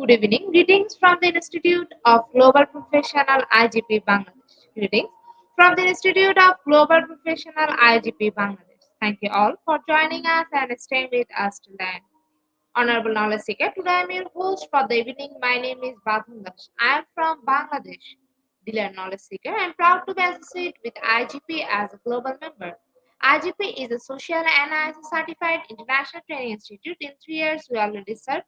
Good evening. Greetings from the Institute of Global Professional IGP Bangladesh. Greetings from the Institute of Global Professional IGP Bangladesh. Thank you all for joining us and staying with us today. Honorable Knowledge Seeker, today I am your host for the evening. My name is Badhun Dash. I am from Bangladesh. Dealer Knowledge Seeker, I am proud to be associated with IGP as a global member. IGP is a social and ISO certified international training institute. In 3 years, we already served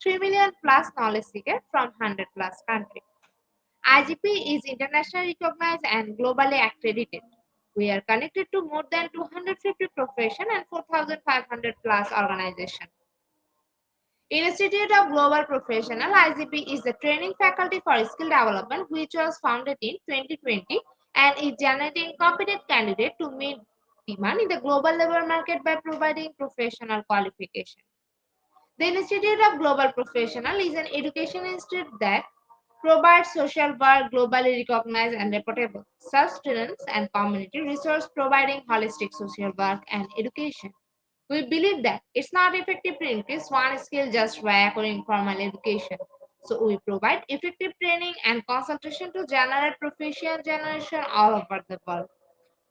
3 million plus knowledge seekers from 100 plus countries. IGP is internationally recognized and globally accredited. We are connected to more than 250 professions and 4,500 plus organizations. Institute of Global Professional IGP is the training faculty for skill development which was founded in 2020 and is generating competent candidates to meet demand in the global labor market by providing professional qualification. The Institute of Global Professional is an education institute that provides social work globally recognized and reputable, serves students and community resource providing holistic social work and education. We believe that it's not effective to increase one skill just by acquiring formal education. So we provide effective training and consultation to generate professional generation all over the world.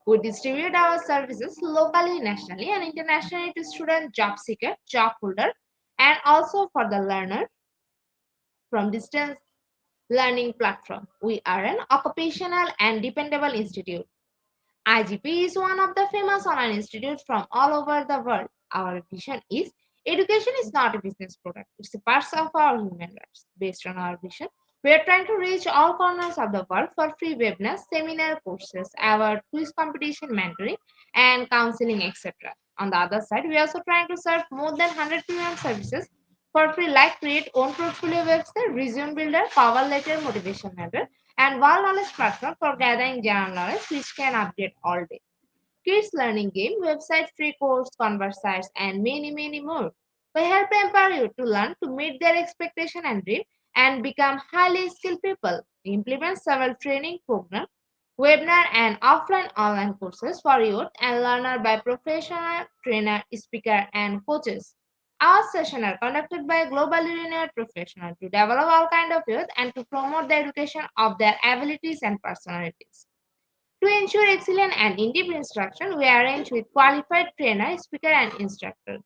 We distribute our services locally, nationally, and internationally to students, job seekers, job holder, and also for the learner from distance learning platform. We are an occupational and dependable institute. IGP is one of the famous online institutes from all over the world. Our vision is education is not a business product, it's a part of our human rights. Based on our vision, we are trying to reach all corners of the world for free webinars, seminar courses, award, quiz competition, mentoring, and counseling, etc. On the other side, we are also trying to serve more than 100 premium services for free, like create own portfolio website, resume builder, cover letter, motivation letter, and World Knowledge platform for gathering general knowledge which can update all day. Kids learning game, website, free course, converse sites, and many, many more. We help empower you to learn to meet their expectation and dream and become highly skilled people. We implement several training programs, webinar and offline online courses for youth and learner by professional trainer, speaker, and coaches. Our sessions are conducted by globally renowned professionals to develop all kinds of youth and to promote the education of their abilities and personalities. To ensure excellent and in-depth instruction, we arrange with qualified trainer, speaker, and instructor.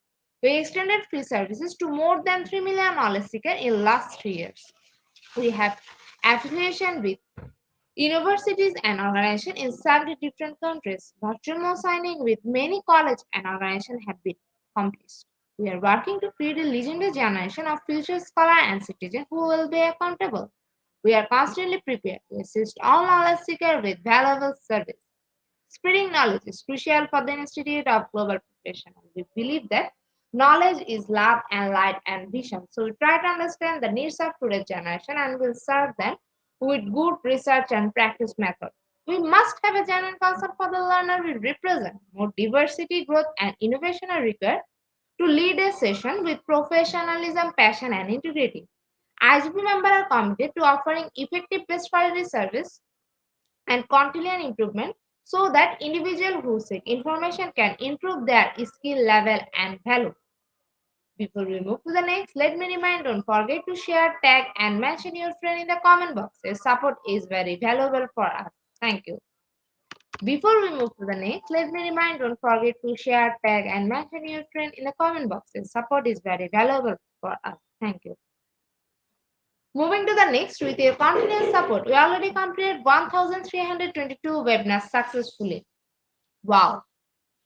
We extended free services to more than 3 million knowledge seekers in last 3 years. We have affiliation with universities and organizations in 70 different countries. Virtual mock signing with many colleges and organizations have been accomplished. We are working to create a legendary generation of future scholars and citizens who will be accountable. We are constantly prepared to assist all knowledge seekers with valuable service. Spreading knowledge is crucial for the Institute of Global Professionals. We believe that knowledge is love and light and vision. So we try to understand the needs of today's generation and will serve them with good research and practice methods. We must have a genuine concern for the learner we represent. More diversity, growth, and innovation are required to lead a session with professionalism, passion, and integrity. IGP members are committed to offering effective best quality service and continuous improvement so that individuals who seek information can improve their skill level and value. Before we move to the next, let me remind don't forget to share, tag, and mention your friend in the comment box. Your support is very valuable for us. Thank you. Before we move to the next, let me remind don't forget to share, tag, and mention your friend in the comment box. Your support is very valuable for us. Thank you. Moving to the next, with your continuous support, we already completed 1322 webinars successfully. Wow.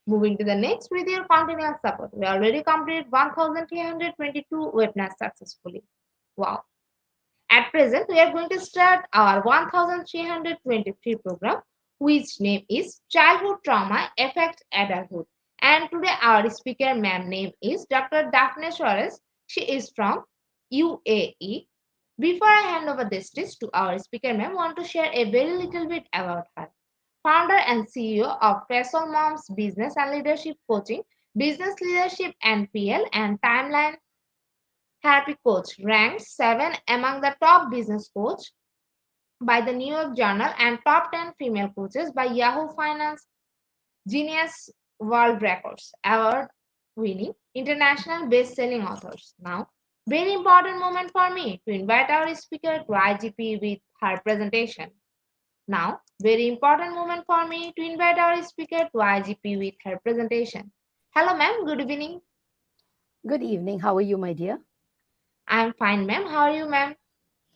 Moving to the next, with your continuous support, we already completed 1322 webinars successfully. Wow. At present, we are going to start our 1323 program, which name is Childhood Trauma Affects Adulthood. And today our speaker ma'am name is Dr. Daphne Suarez. She is from UAE. Before I hand over this dish to our speaker ma'am, I want to share a very little bit about her. Founder and CEO of Cressel Moms Business and Leadership Coaching, Business Leadership NPL, and Timeline Therapy Coach, ranked 7 among the top business coach by the New York Journal and top 10 female coaches by Yahoo Finance Genius World Records, award winning international best selling authors. Now, very important moment for me to invite our speaker to IGP with her presentation. Now, very important moment for me to invite our speaker to IGP with her presentation. Hello, ma'am. Good evening. Good evening. How are you, my dear? I'm fine, ma'am. How are you, ma'am?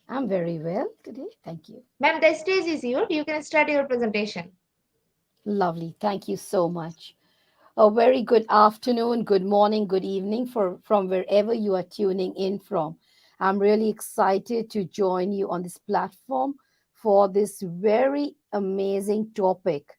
I'm very well today. Thank you. Ma'am, the stage is yours. You can start your presentation. Lovely. Thank you so much. A very good afternoon, good morning, good evening from wherever you are tuning in from. I'm really excited to join you on this platform for this very amazing topic,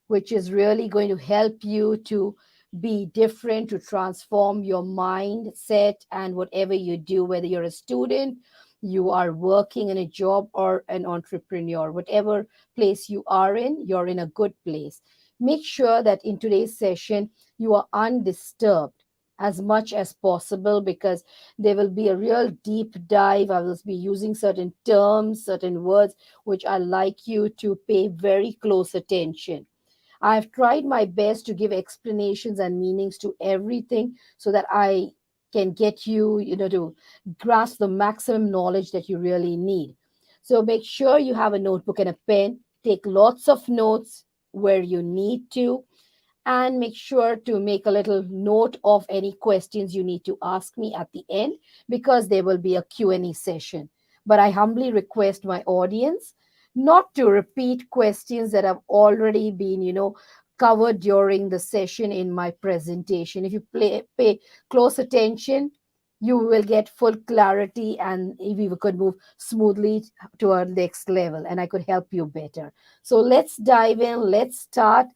which is really going to help you to be different, to transform your mindset and whatever you do, whether you're a student, you are working in a job, or an entrepreneur, whatever place you are in, you're in a good place. Make sure that in today's session, you are undisturbed as much as possible because there will be a real deep dive. I will be using certain terms, certain words, which I like you to pay very close attention. I've tried my best to give explanations and meanings to everything so that I can get you, to grasp the maximum knowledge that you really need. So make sure you have a notebook and a pen. Take lots of notes where you need to, and make sure to make a little note of any questions you need to ask me at the end because there will be a Q&A session. But I humbly request my audience not to repeat questions that have already been, covered during the session in my presentation. If you pay close attention, you will get full clarity, and if we could move smoothly to our next level and I could help you better. So let's dive in. Let's start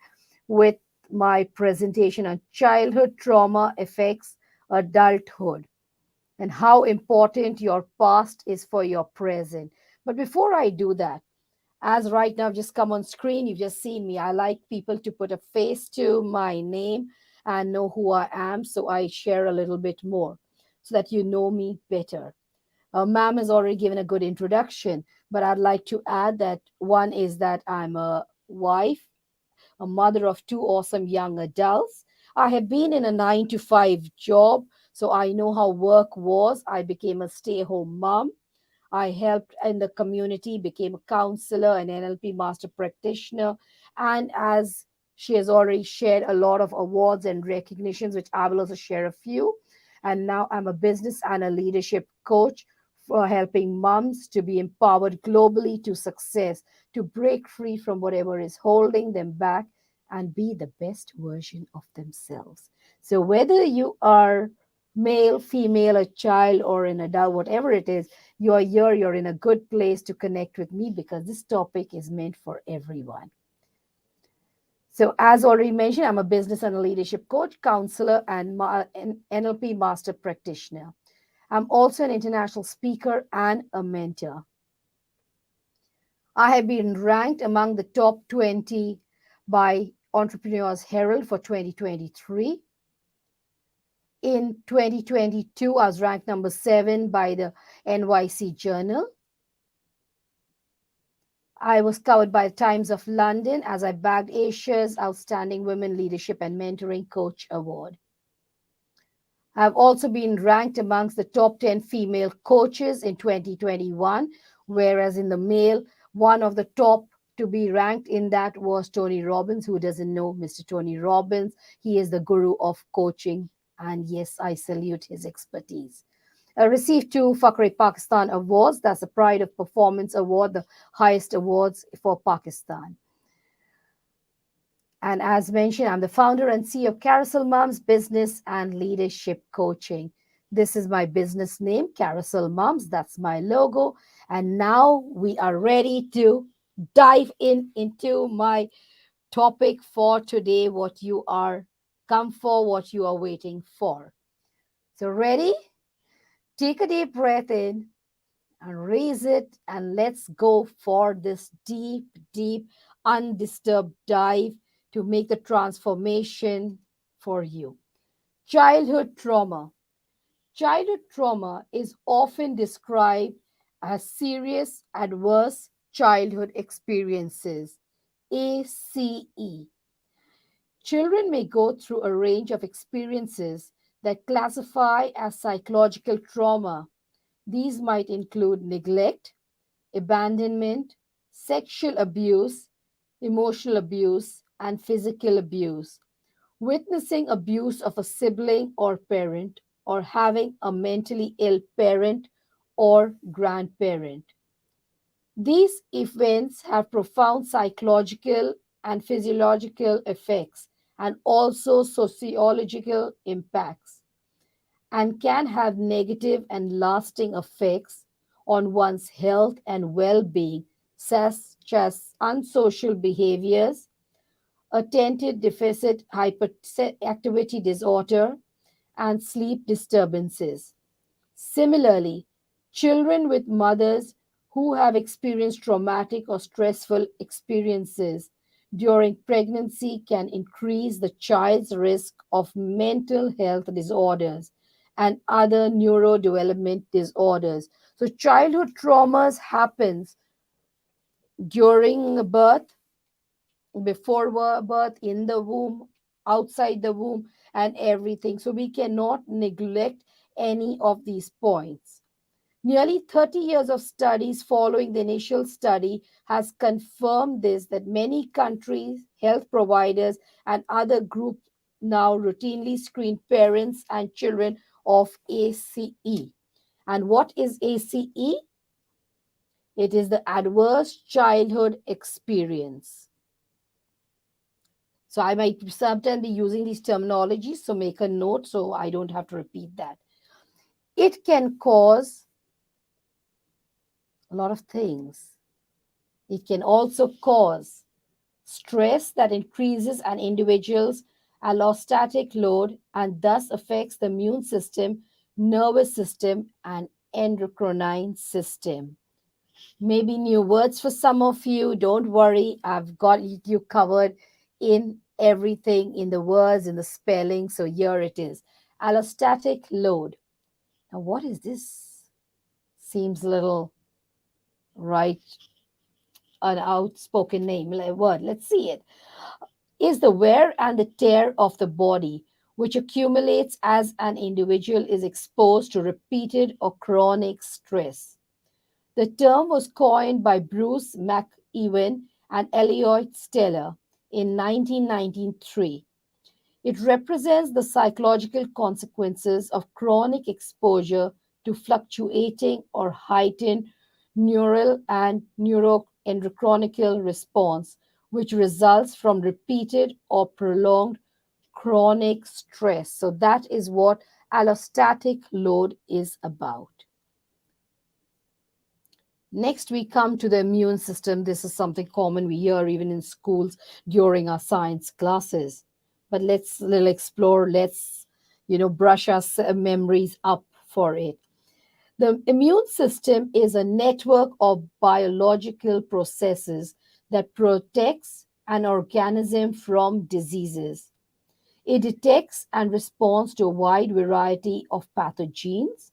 with my presentation on childhood trauma affects adulthood and how important your past is for your present. But before I do that, as right now I've just come on screen, you've just seen me. I like people to put a face to my name and know who I am. So I share a little bit more so that you know me better. Ma'am has already given a good introduction, but I'd like to add that one is that I'm a wife, a mother of two awesome young adults. I have been in a 9 to 5 job, so I know how work was. I became a stay home mom. I helped in the community, became a counselor, an NLP master practitioner. And as she has already shared a lot of awards and recognitions, which I will also share a few. And now I'm a business and a leadership coach for helping moms to be empowered globally to success, to break free from whatever is holding them back and be the best version of themselves. So, whether you are male, female, a child, or an adult, whatever it is, you are here, you're in a good place to connect with me because this topic is meant for everyone. So, as already mentioned, I'm a business and a leadership coach, counselor, and NLP master practitioner. I'm also an international speaker and a mentor. I have been ranked among the top 20 by Entrepreneurs Herald for 2023. In 2022, I was ranked number 7 by the NYC Journal. I was covered by the Times of London as I bagged Asia's Outstanding Women Leadership and Mentoring Coach Award. I've also been ranked amongst the top 10 female coaches in 2021, whereas in the male, one of the top to be ranked in that was Tony Robbins. Who doesn't know Mr. Tony Robbins? He is the guru of coaching, and yes, I salute his expertise. I received 2 Fakhre Pakistan awards. That's the Pride of Performance Award, the highest awards for Pakistan. And as mentioned, I'm the founder and CEO of Carousel Moms Business and Leadership Coaching. This is my business name, Carousel Moms. That's my logo. And now we are ready to dive into my topic for today, what you are come for, what you are waiting for. So ready? Take a deep breath in and raise it, and let's go for this deep, deep, undisturbed dive to make the transformation for you. Childhood trauma. Childhood trauma is often described as serious adverse childhood experiences, ACE. Children may go through a range of experiences that classify as psychological trauma. These might include neglect, abandonment, sexual abuse, emotional abuse, and physical abuse. Witnessing abuse of a sibling or parent, or having a mentally ill parent or grandparent. These events have profound psychological and physiological effects and also sociological impacts, and can have negative and lasting effects on one's health and well being, such as unsocial behaviors, attention deficit hyperactivity disorder, and sleep disturbances. Similarly, children with mothers who have experienced traumatic or stressful experiences during pregnancy can increase the child's risk of mental health disorders and other neurodevelopment disorders. So childhood traumas happens during birth, before birth, in the womb, outside the womb, and everything. So we cannot neglect any of these points. Nearly 30 years of studies following the initial study has confirmed this, that many countries, health providers, and other groups now routinely screen parents and children of ACE. And what is ACE? It is the adverse childhood experience. So I might sometimes be using these terminologies, so make a note so I don't have to repeat that. It can cause a lot of things. It can also cause stress that increases an individual's allostatic load and thus affects the immune system, nervous system, and endocrine system. Maybe new words for some of you. Don't worry, I've got you covered in everything, in the words, in the spelling. So here it is. Allostatic load. Now, what is this? Seems a little right, an outspoken name, like word. Let's see it. Is the wear and the tear of the body, which accumulates as an individual is exposed to repeated or chronic stress. The term was coined by Bruce McEwen and Elliot Steller in 1993. It represents the psychological consequences of chronic exposure to fluctuating or heightened neural and neuroendocrinial response, which results from repeated or prolonged chronic stress. So, that is what allostatic load is about. Next, we come to the immune system. This is something common we hear even in schools during our science classes. But let's little explore. Let's brush our memories up for it. The immune system is a network of biological processes that protects an organism from diseases. It detects and responds to a wide variety of pathogens,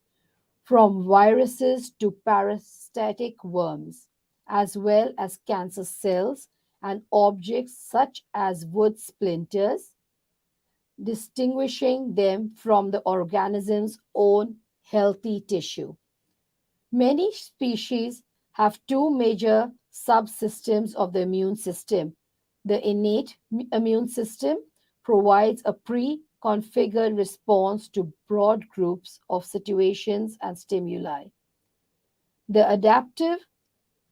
from viruses to parasitic worms, as well as cancer cells and objects such as wood splinters, distinguishing them from the organism's own healthy tissue. Many species have two major subsystems of the immune system. The innate immune system provides a pre configured response to broad groups of situations and stimuli. The adaptive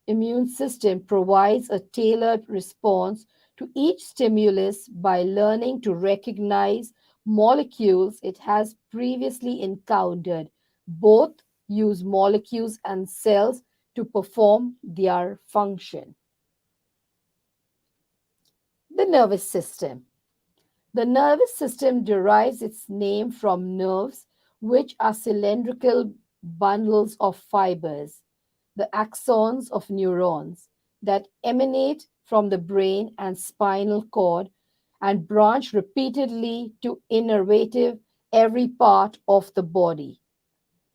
immune system provides a tailored response to each stimulus by learning to recognize molecules it has previously encountered. Both use molecules and cells to perform their function. The nervous system. The nervous system derives its name from nerves, which are cylindrical bundles of fibers, the axons of neurons, that emanate from the brain and spinal cord and branch repeatedly to innervate every part of the body.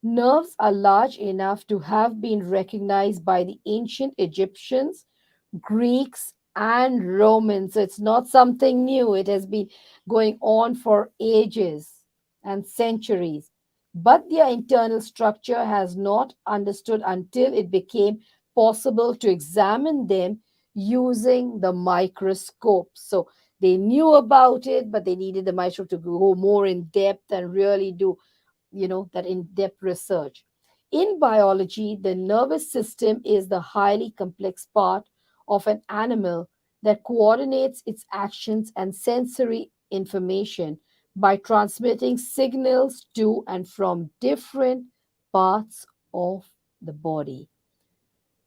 Nerves are large enough to have been recognized by the ancient Egyptians, Greeks, and Romans. So it's not something new. It has been going on for ages and centuries. But their internal structure has not understood until it became possible to examine them using the microscope. So they knew about it, but they needed the microscope to go more in depth and really do that in-depth research. In biology, the nervous system is the highly complex part of an animal that coordinates its actions and sensory information by transmitting signals to and from different parts of the body.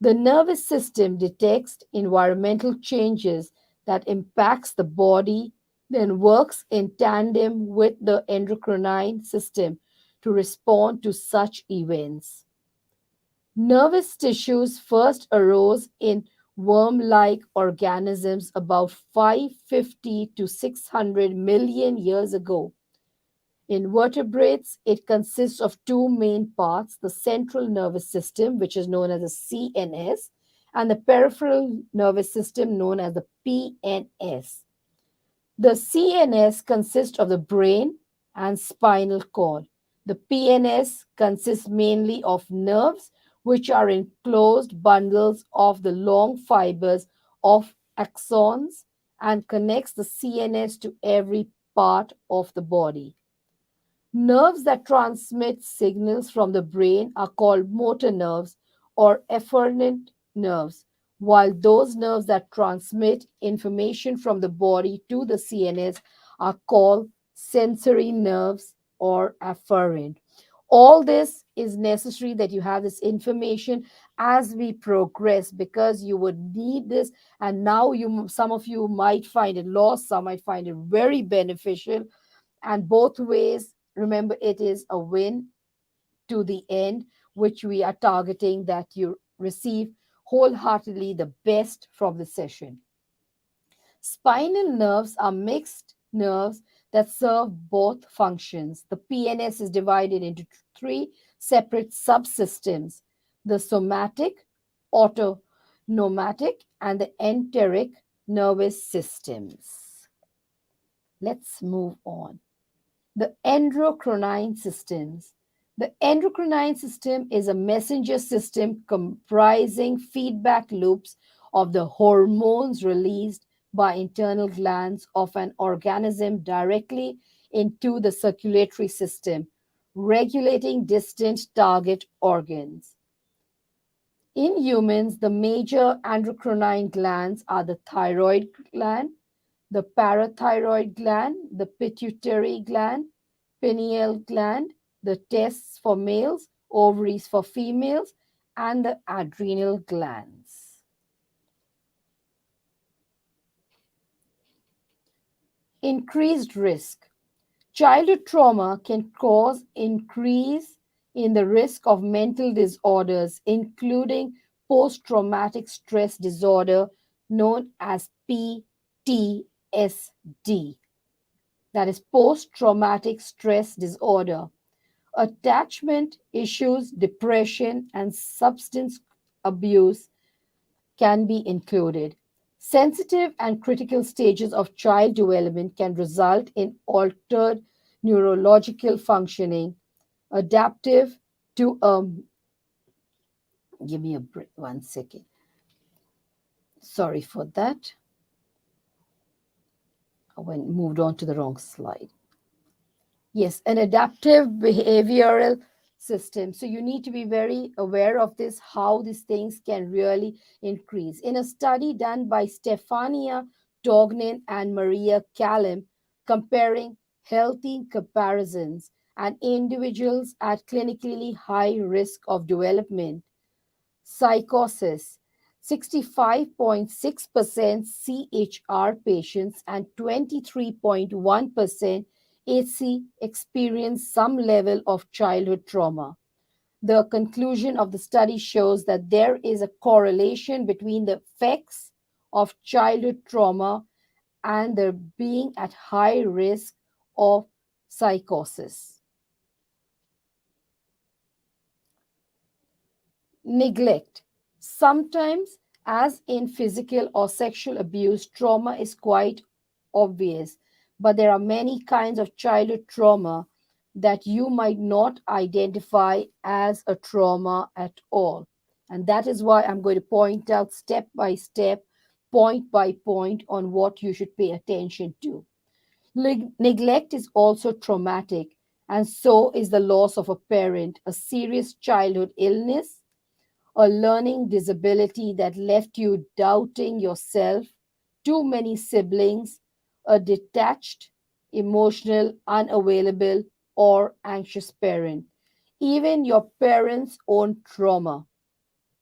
The nervous system detects environmental changes that impacts the body, then works in tandem with the endocrine system to respond to such events. Nervous tissues first arose in worm-like organisms about 550 to 600 million years ago. In vertebrates, it consists of two main parts: the central nervous system, which is known as the CNS, and the peripheral nervous system, known as the PNS. The CNS consists of the brain and spinal cord. The PNS consists mainly of nerves, which are enclosed bundles of the long fibers of axons and connects the CNS to every part of the body. Nerves that transmit signals from the brain are called motor nerves or efferent nerves, while those nerves that transmit information from the body to the CNS are called sensory nerves or afferent. All this is necessary that you have this information as we progress, because you would need this. And now some of you might find it lost, some might find it very beneficial, and both ways, remember, it is a win to the end, which we are targeting that you receive wholeheartedly the best from the session. Spinal nerves are mixed nerves that serve both functions. The PNS is divided into three separate subsystems: the somatic, autonomic, and the enteric nervous systems. Let's move on. The endocrine systems. The endocrine system is a messenger system comprising feedback loops of the hormones released by internal glands of an organism directly into the circulatory system, regulating distant target organs. In humans, the major endocrine glands are the thyroid gland, the parathyroid gland, the pituitary gland, pineal gland, the testes for males, ovaries for females, and the adrenal glands. Increased risk. Childhood trauma can cause increase in the risk of mental disorders, including post traumatic stress disorder known as PTSD. That is post traumatic stress disorder. Attachment issues, depression, and substance abuse can be included. Sensitive and critical stages of child development can result in altered neurological functioning, adaptive to give me a break, 1 second. Sorry for that. I went moved on to the wrong slide. Yes, an adaptive behavioral system. So you need to be very aware of this, how these things can really increase. In a study done by Stefania Dognin and Maria Callum, comparing healthy comparisons and individuals at clinically high risk of development, psychosis, 65.6% CHR patients and 23.1% AC experienced some level of childhood trauma. The conclusion of the study shows that there is a correlation between the effects of childhood trauma and their being at high risk of psychosis. Neglect. Sometimes, as in physical or sexual abuse, trauma is quite obvious, but there are many kinds of childhood trauma that you might not identify as a trauma at all. And that is why I'm going to point out step by step, point by point, on what you should pay attention to. Neglect is also traumatic, and so is the loss of a parent, a serious childhood illness, a learning disability that left you doubting yourself, too many siblings, a detached, emotional, unavailable, or anxious parent. Even your parents' own trauma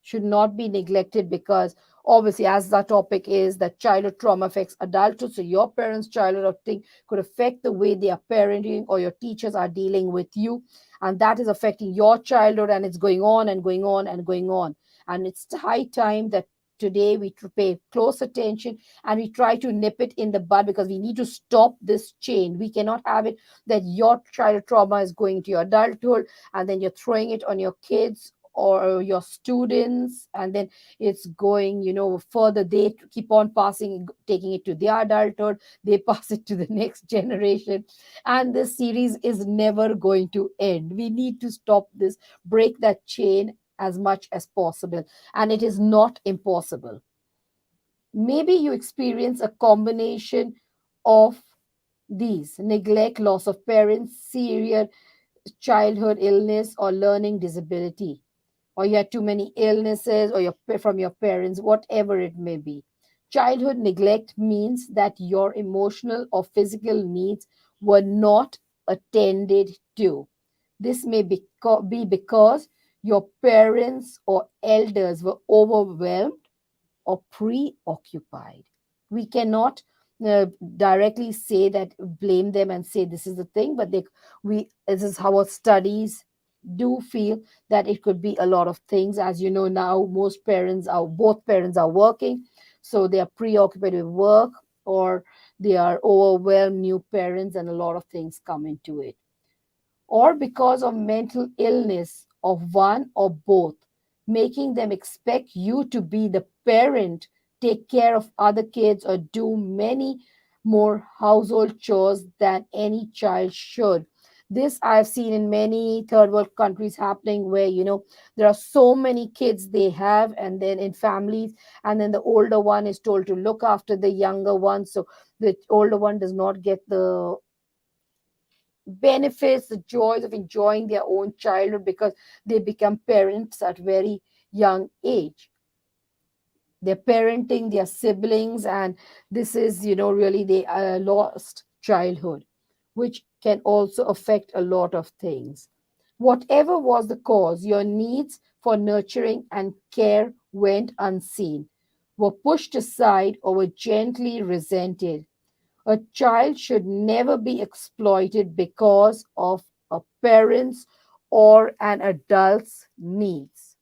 should not be neglected, because obviously, as the topic is that childhood trauma affects adulthood, so your parents' childhood thing could affect the way they are parenting or your teachers are dealing with you, and that is affecting your childhood, and it's going on and going on and going on. And it's high time that today we pay close attention and we try to nip it in the bud, because we need to stop this chain. We cannot have it that your childhood trauma is going to your adulthood and then you're throwing it on your kids or your students, and then it's going, further. They keep on passing, taking it to their adulthood, they pass it to the next generation, and this series is never going to end. We need to stop this, break that chain as much as possible, and it is not impossible. Maybe you experience a combination of these: neglect, loss of parents, serious childhood illness, or learning disability, or you had too many illnesses, or from your parents, whatever it may be. Childhood neglect means that your emotional or physical needs were not attended to. This may be because your parents or elders were overwhelmed or preoccupied. We cannot directly say that, blame them and say this is the thing, but this is how our studies do feel that it could be a lot of things. As you know, now both parents are working, so they are preoccupied with work, or they are overwhelmed new parents, and a lot of things come into it. Or because of mental illness of one or both, making them expect you to be the parent, take care of other kids, or do many more household chores than any child should. This I've seen in many third world countries happening, where there are so many kids they have, and then in families, and then the older one is told to look after the younger one, so the older one does not get the benefits, the joys of enjoying their own childhood because they become parents at very young age. They're parenting their siblings, and this is, really they lost childhood, which can also affect a lot of things. Whatever was the cause, your needs for nurturing and care went unseen, were pushed aside, or were gently resented. A child should never be exploited because of a parent's or an adult's needs.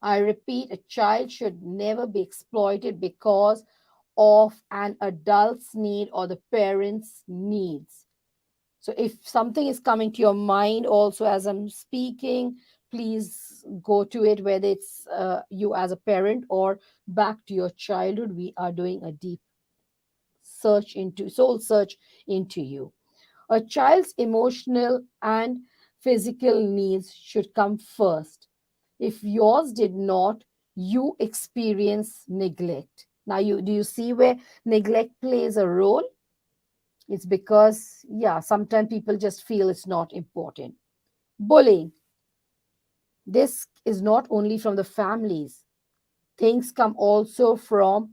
I repeat, a child should never be exploited because of an adult's need or the parent's needs. So, if something is coming to your mind also as I'm speaking, please go to it, whether it's you as a parent or back to your childhood. We are doing a deep soul search into you. A child's emotional and physical needs should come first. If yours did not, you experience neglect. Now, do you see where neglect plays a role? It's because, yeah, sometimes people just feel it's not important. Bullying. This is not only from the families. Things come also from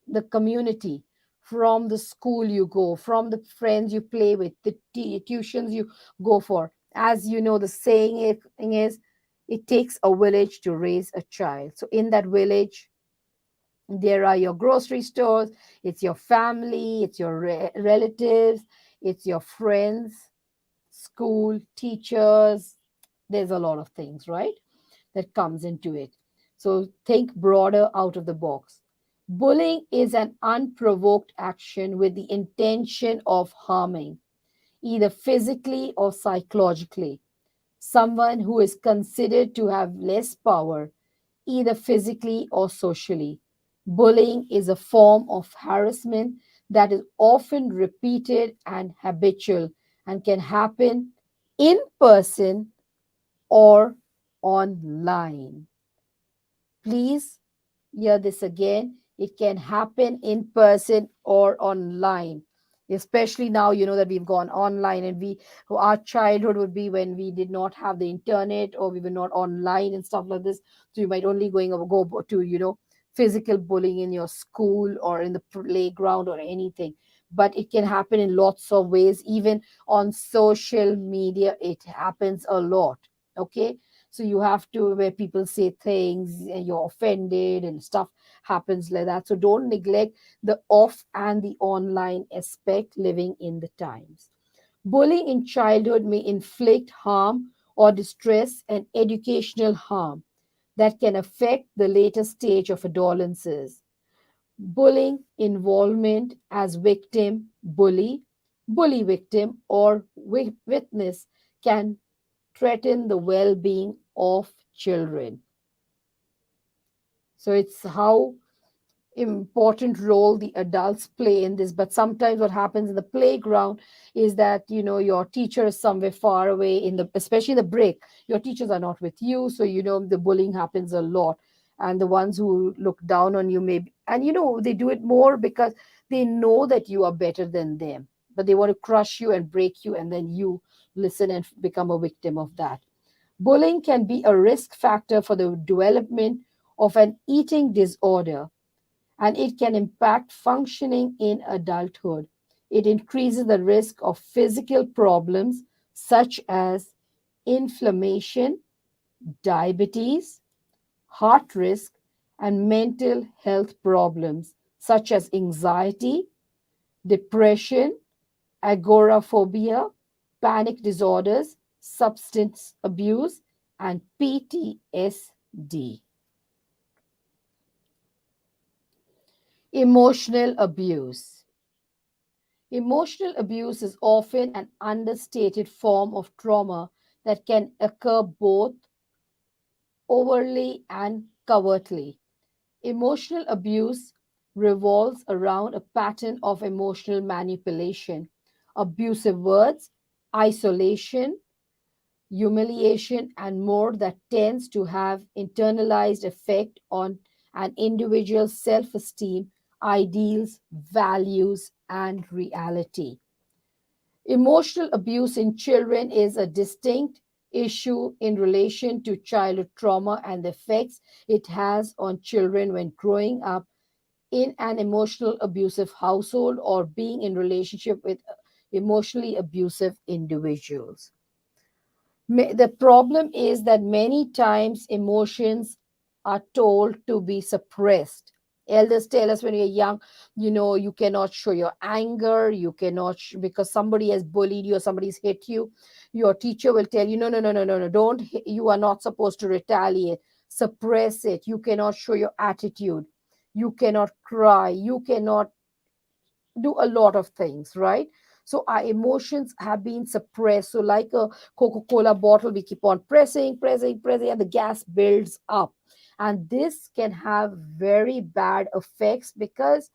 the community, from the school you go, from the friends you play with, the tuitions you go for. As you know, the thing is, it takes a village to raise a child. So, in that village, there are your grocery stores, it's your family, it's your relatives, it's your friends, school, teachers. There's a lot of things, right? That comes into it. So think broader out of the box. Bullying is an unprovoked action with the intention of harming, either physically or psychologically, someone who is considered to have less power, either physically or socially. Bullying is a form of harassment that is often repeated and habitual and can happen in person or online. Please hear this again. It can happen in person or online. Especially now, that we've gone online, and our childhood would be when we did not have the internet or we were not online and stuff like this. So you might only go to, physical bullying in your school or in the playground or anything. But it can happen in lots of ways. Even on social media, it happens a lot. Okay, so you have to, where people say things and you're offended and stuff happens like that. So don't neglect the off and the online aspect living in the times. Bullying in childhood may inflict harm or distress and educational harm that can affect the later stage of adolescence. Bullying involvement as victim, bully victim, or witness can threaten the well being of children. So it's how important role the adults play in this. But sometimes what happens in the playground is that, your teacher is somewhere far away, especially the break, your teachers are not with you, so the bullying happens a lot. And the ones who look down on you, maybe, and they do it more because they know that you are better than them, but they want to crush you and break you, and then you listen and become a victim of that. Bullying can be a risk factor for the development of an eating disorder, and it can impact functioning in adulthood. It increases the risk of physical problems such as inflammation, diabetes, heart risk, and mental health problems such as anxiety, depression, agoraphobia, panic disorders, substance abuse, and PTSD. Emotional abuse. Emotional abuse is often an understated form of trauma that can occur both overtly and covertly. Emotional abuse revolves around a pattern of emotional manipulation, abusive words, isolation, humiliation, and more that tends to have internalized effect on an individual's self-esteem, ideals, values, and reality. Emotional abuse in children is a distinct issue in relation to childhood trauma and the effects it has on children when growing up in an emotional abusive household or being in relationship with emotionally abusive individuals. The problem is that many times emotions are told to be suppressed. Elders tell us when you're young, you cannot show your anger, you cannot, because somebody has bullied you or somebody's hit you. Your teacher will tell you, no, no, no, no, no, no, don't, you are not supposed to retaliate, suppress it. You cannot show your attitude, you cannot cry, you cannot do a lot of things, right? So our emotions have been suppressed. So, like a Coca-Cola bottle, we keep on pressing, pressing, pressing, and the gas builds up. And this can have very bad effects because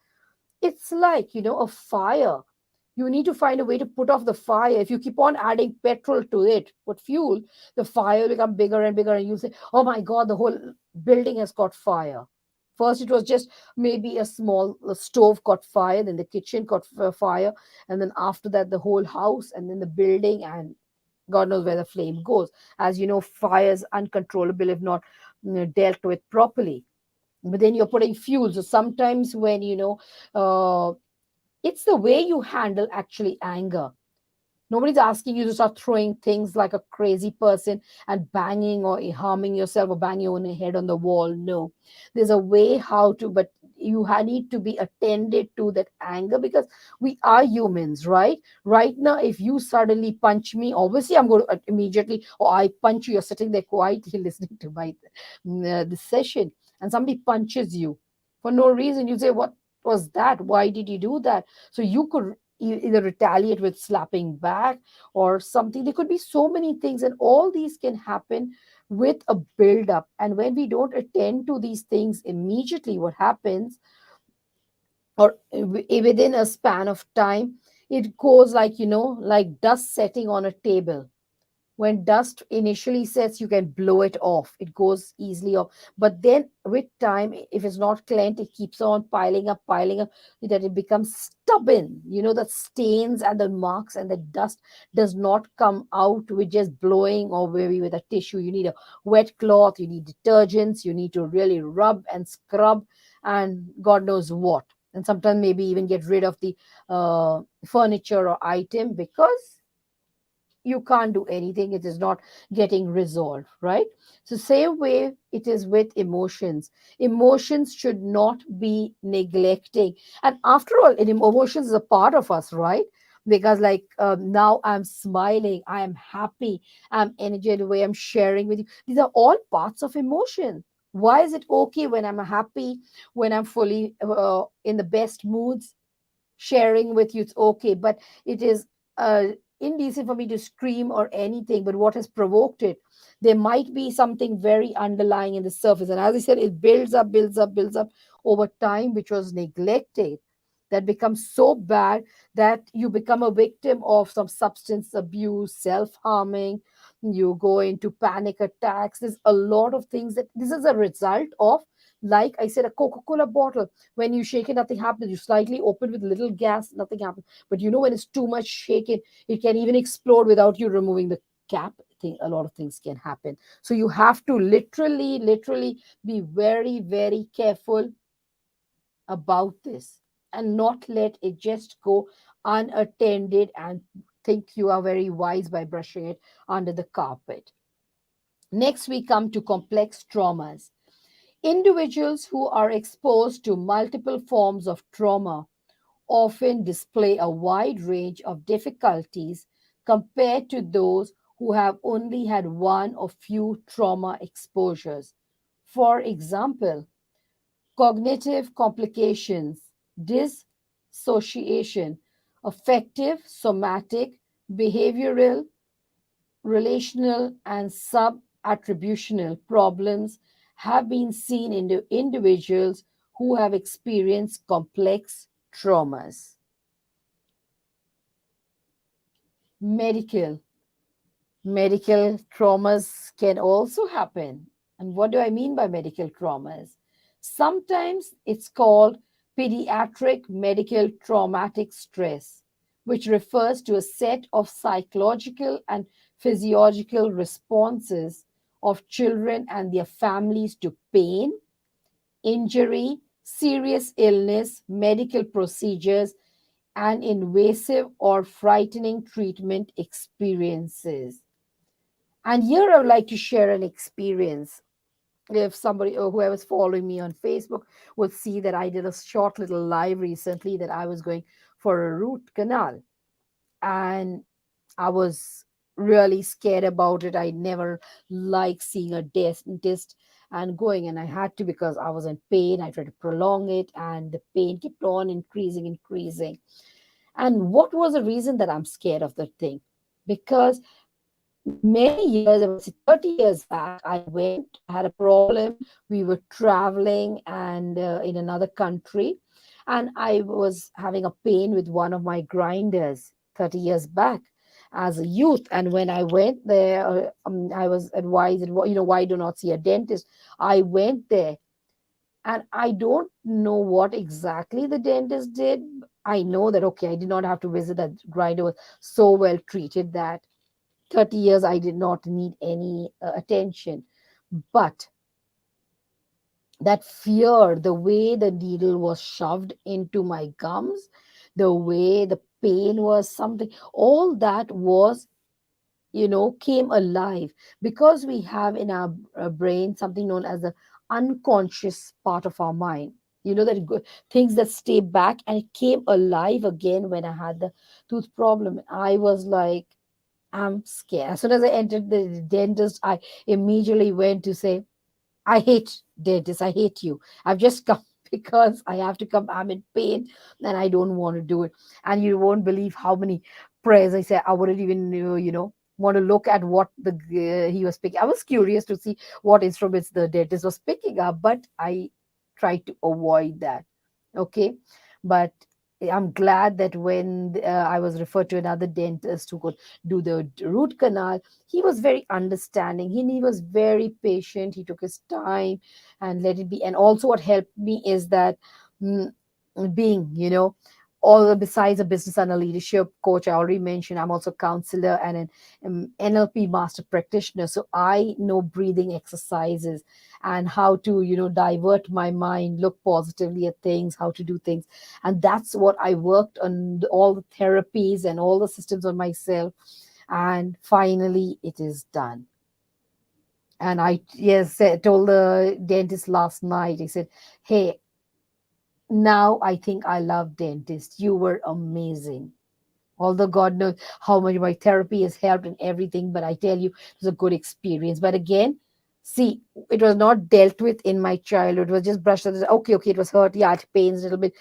it's like, a fire. You need to find a way to put off the fire. If you keep on adding petrol to it, put fuel, the fire will become bigger and bigger, and you say, oh my God, the whole building has caught fire. First, it was just maybe a small stove caught fire, then the kitchen caught fire, and then after that, the whole house, and then the building, and God knows where the flame goes. As you know, fire is uncontrollable if not dealt with properly. But then you're putting fuel. So sometimes when, it's the way you handle actually anger. Nobody's asking you to start throwing things like a crazy person and banging or harming yourself or banging your own head on the wall. No, there's a way how to, but you need to be attended to that anger because we are humans, right? Right now, if you suddenly punch me, obviously I'm going to immediately, or I punch you, you're sitting there quietly listening to my the session, and somebody punches you for no reason. You say, "What was that? Why did you do that?" So you could either retaliate with slapping back or something. There could be so many things, and all these can happen with a build up. And when we don't attend to these things immediately, what happens, or within a span of time, it goes like, like dust setting on a table. When dust initially sets, you can blow it off, it goes easily off, but then with time, if it's not cleaned, it keeps on piling up, that it becomes stubborn. The stains and the marks and the dust does not come out with just blowing or maybe with a tissue. You need a wet cloth, you need detergents, you need to really rub and scrub and God knows what, and sometimes maybe even get rid of the furniture or item because you can't do anything, it is not getting resolved, right? So same way it is with emotions. Emotions should not be neglecting. And after all, emotions is a part of us, right? Because like now I'm smiling, I am happy, I'm energetic, the way I'm sharing with you, these are all parts of emotion. Why is it okay when I'm happy, when I'm fully in the best moods, sharing with you, it's okay, but it is uh, indecent for me to scream or anything. But what has provoked it, there might be something very underlying in the surface, and as I said, it builds up, builds up, builds up over time, which was neglected, that becomes so bad that you become a victim of some substance abuse, self-harming, you go into panic attacks. There's a lot of things that this is a result of, like I said, a Coca-Cola bottle. When you shake it, nothing happens. You slightly open with little gas, nothing happens. But when it's too much shaken, it can even explode without you removing the cap. A lot of things can happen. So you have to literally be very, very careful about this and not let it just go unattended and think you are very wise by brushing it under the carpet. Next, we come to complex traumas. Individuals who are exposed to multiple forms of trauma often display a wide range of difficulties compared to those who have only had one or few trauma exposures. For example, cognitive complications, dissociation, affective, somatic, behavioral, relational, and sub-attributional problems have been seen in the individuals who have experienced complex traumas. Medical. Medical traumas can also happen. And what do I mean by medical traumas? Sometimes it's called pediatric medical traumatic stress, which refers to a set of psychological and physiological responses of children and their families to pain, injury, serious illness, medical procedures, and invasive or frightening treatment experiences. And here I would like to share an experience. If somebody or whoever's following me on Facebook would see that I did a short little live recently that I was going for a root canal. And I was really scared about it. I never liked seeing a dentist and going, and I had to because I was in pain. I tried to prolong it, and the pain kept on increasing, increasing. And what was the reason that I'm scared of the thing? Because many years, about 30 years back, I went, I had a problem. We were traveling and in another country, and I was having a pain with one of my grinders 30 years back as a youth. And when I went there, I was advised, why do not see a dentist? I went there, and I don't know what exactly the dentist did. I know that, okay, I did not have to visit. That grinder was so well treated that 30 years I did not need any attention. But that fear, the way the needle was shoved into my gums, the way the pain was something, all that was, came alive because we have in our brain something known as the unconscious part of our mind. Things that stay back, and it came alive again when I had the tooth problem. I was like, I'm scared. As soon as I entered the dentist, I immediately went to say, I hate dentists. I hate you. I've just come because I have to come. I'm in pain and I don't want to do it. And you won't believe how many prayers I said. I wouldn't even, want to look at what he was picking. I was curious to see what instruments the dentist was picking up, but I tried to avoid that. Okay. But I'm glad that when I was referred to another dentist who could do the root canal, he was very understanding. He was very patient. He took his time and let it be. And also, what helped me is that mm, being, all besides a business and a leadership coach, I already mentioned, I'm also a counselor and an NLP master practitioner. So I know breathing exercises and how to, divert my mind, look positively at things, how to do things. And that's what I worked on, all the therapies and all the systems on myself, and finally it is done. And I, yes, told the dentist last night, I said, hey, now I think I love dentists. You were amazing. Although God knows how much my therapy has helped and everything, but I tell you, it was a good experience. But again, see, it was not dealt with in my childhood. It was just brushed aside. Okay, it was hurt. Yeah, it pains a little bit.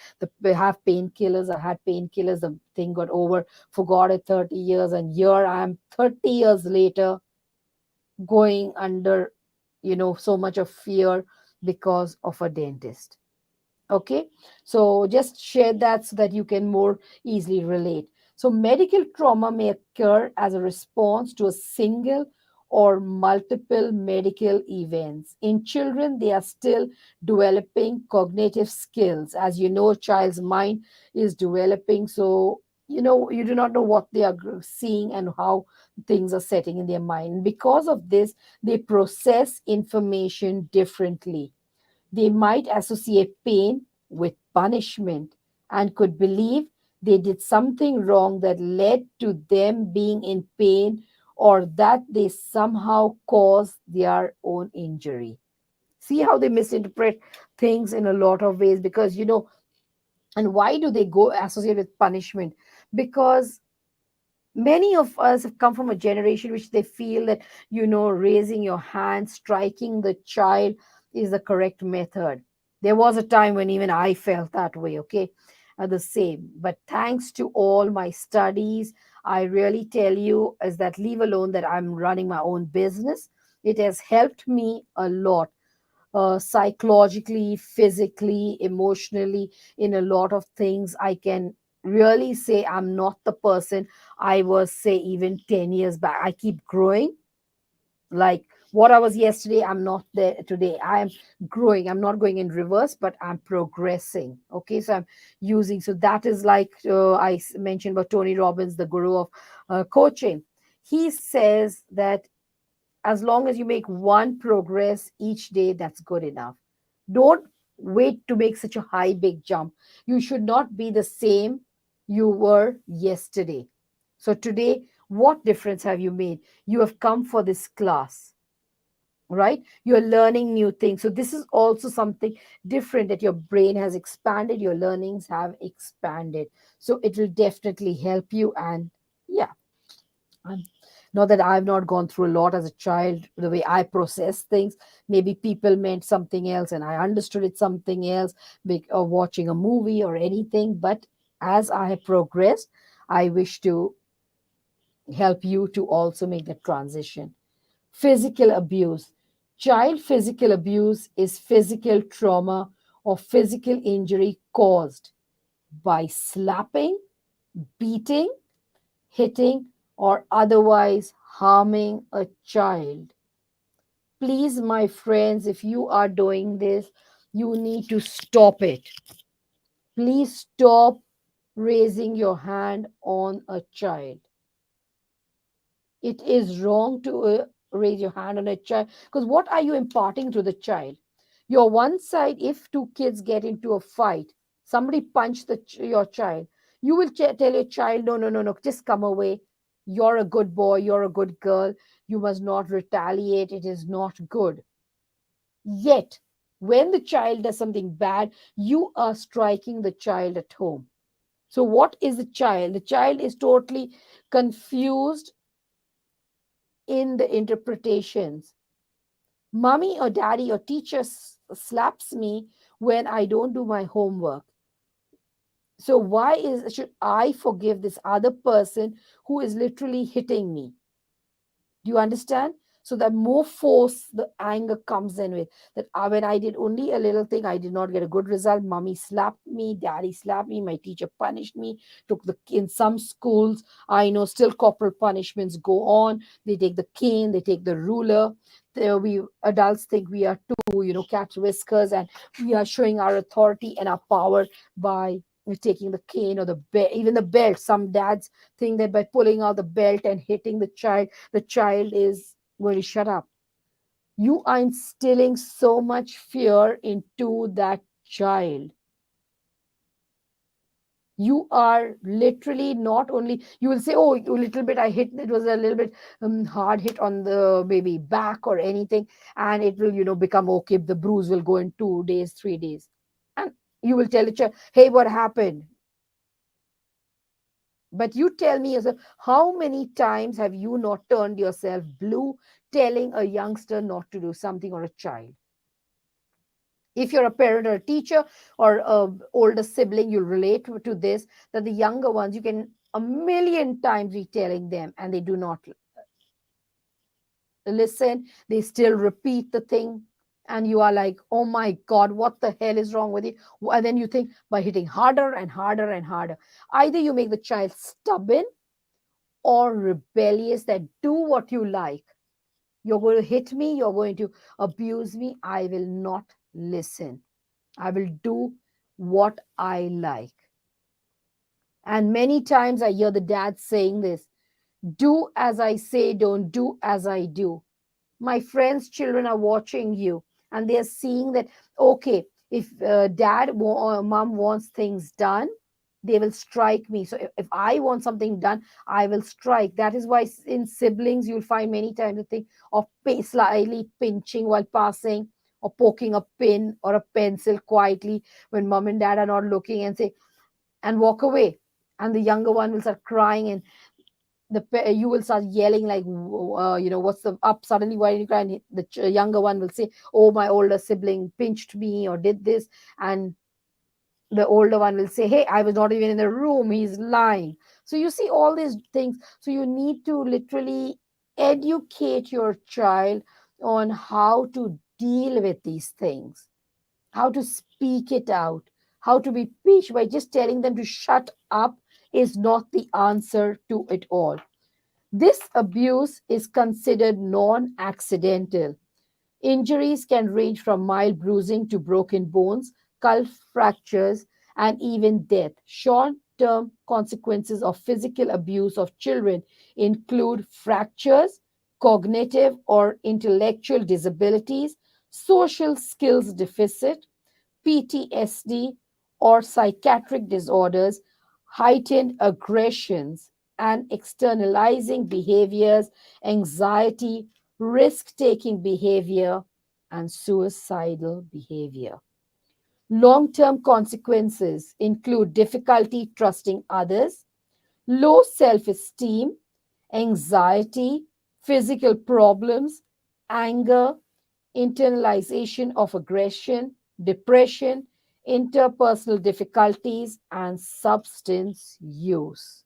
I have painkillers. I had painkillers. The thing got over. Forgot it 30 years. And here I am 30 years later going under, so much of fear because of a dentist. Okay, so just share that so that you can more easily relate. So medical trauma may occur as a response to a single or multiple medical events. In children, they are still developing cognitive skills. As you know, a child's mind is developing, so you do not know what they are seeing and how things are setting in their mind. Because of this, they process information differently. They might associate pain with punishment and could believe they did something wrong that led to them being in pain, or that they somehow caused their own injury. See how they misinterpret things in a lot of ways, because and why do they go associate with punishment? Because many of us have come from a generation which they feel that raising your hand, striking the child is the correct method. There was a time when even I felt that way. Okay, the same. But thanks to all my studies, I really tell you, is that, leave alone that I'm running my own business, it has helped me a lot, psychologically, physically, emotionally, in a lot of things. I can really say I'm not the person I was, say, even 10 years back. I keep growing. Like What I was yesterday, I'm not there today. I am growing. I'm not going in reverse, but I'm progressing. Okay, so I'm using. So that is like mentioned about Tony Robbins, the guru of coaching. He says that as long as you make one progress each day, that's good enough. Don't wait to make such a high, big jump. You should not be the same you were yesterday. So, today, what difference have you made? You have come for this class, right? You're learning new things. So, this is also something different, that your brain has expanded, your learnings have expanded. So, it will definitely help you. And yeah, I'm not that I've not gone through a lot as a child, the way I process things. Maybe people meant something else and I understood it something else, or watching a movie or anything. But as I have progressed, I wish to help you to also make the transition. Physical abuse. Child physical abuse is physical trauma or physical injury caused by slapping, beating, hitting, or otherwise harming a child. Please, my friends, if you are doing this, you need to stop it. Please stop raising your hand on a child. It is wrong to raise your hand on a child, because what are you imparting to the child? Your one side, if two kids get into a fight, somebody punched your child, you will tell your child, no, no, no, no, just come away. You're a good boy, you're a good girl, you must not retaliate, it is not good. Yet when the child does something bad, you are striking the child at home. So what is the child is totally confused in the interpretations. Mommy or daddy or teacher slaps me when I don't do my homework. So why should I forgive this other person who is literally hitting me? Do you understand? So that more force the anger comes in with that. When I did only a little thing, I did not get a good result. Mommy slapped me, daddy slapped me, my teacher punished me. Took the In some schools, I know still corporal punishments go on. They take the cane, they take the ruler. We adults think we are too, catch whiskers, and we are showing our authority and our power by taking the cane or the belt, even the belt. Some dads think that by pulling out the belt and hitting the child is going to shut up. You are instilling so much fear into that child. You are literally not only, you will say, oh, a little bit I hit, it was a little bit hard hit on the maybe back or anything, and it will, become okay. The bruise will go in 2 days, 3 days. And you will tell the child, hey, what happened? But you tell me yourself, how many times have you not turned yourself blue telling a youngster not to do something, or a child? If you're a parent or a teacher or a older sibling, you'll relate to this, that the younger ones, you can a million times retelling them and they do not listen. They still repeat the thing. And you are like, oh my God, what the hell is wrong with you? And then you think, by hitting harder and harder and harder, either you make the child stubborn or rebellious, that do what you like. You're going to hit me, you're going to abuse me. I will not listen. I will do what I like. And many times I hear the dad saying this: do as I say, don't do as I do. My friends' children are watching you and they're seeing that, okay, if dad or mom wants things done, they will strike me. So if I want something done, I will strike. That is why in siblings, you'll find many times the thing of slightly pinching while passing, or poking a pin or a pencil quietly when mom and dad are not looking, and say, and walk away. And the younger one will start crying, and you will start yelling like, what's the up suddenly, why did you cry? And the younger one will say, oh, my older sibling pinched me or did this. And the older one will say, hey, I was not even in the room, he's lying. So you see all these things. So you need to literally educate your child on how to deal with these things, how to speak it out, how to be patient. By just telling them to shut up is not the answer to it all. This abuse is considered non accidental. Injuries can range from mild bruising to broken bones, skull fractures, and even death. Short term consequences of physical abuse of children include fractures, cognitive or intellectual disabilities, social skills deficit, PTSD, or psychiatric disorders, heightened aggressions, and externalizing behaviors, anxiety, risk taking behavior, and suicidal behavior. Long term consequences include difficulty trusting others, low self esteem, anxiety, physical problems, anger, internalization of aggression, depression, interpersonal difficulties, and substance use.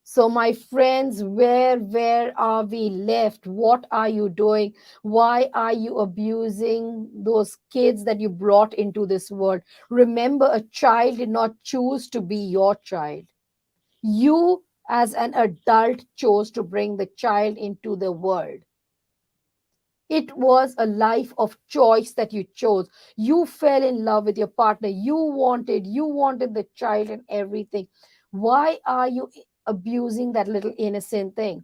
So, my friends, where are we left? What are you doing? Why are you abusing those kids that you brought into this world? Remember, a child did not choose to be your child. You, as an adult, chose to bring the child into the world. It was a life of choice that you chose. You fell in love with your partner. You wanted the child and everything. Why are you abusing that little innocent thing?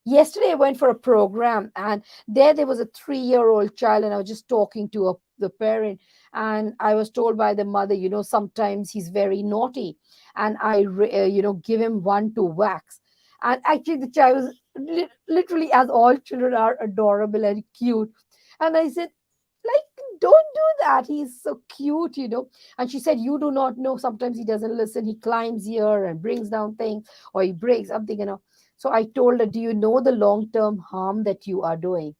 Yesterday I went for a program, and there was a 3-year-old child, and I was just talking to the parent, and I was told by the mother, sometimes he's very naughty, and give him one to wax. And actually the child was literally, as all children are, adorable and cute. And I said, like, don't do that, he's so cute. And she said, you do not know, sometimes he doesn't listen, he climbs here and brings down things, or he breaks something. So I told her, do you know the long term harm that you are doing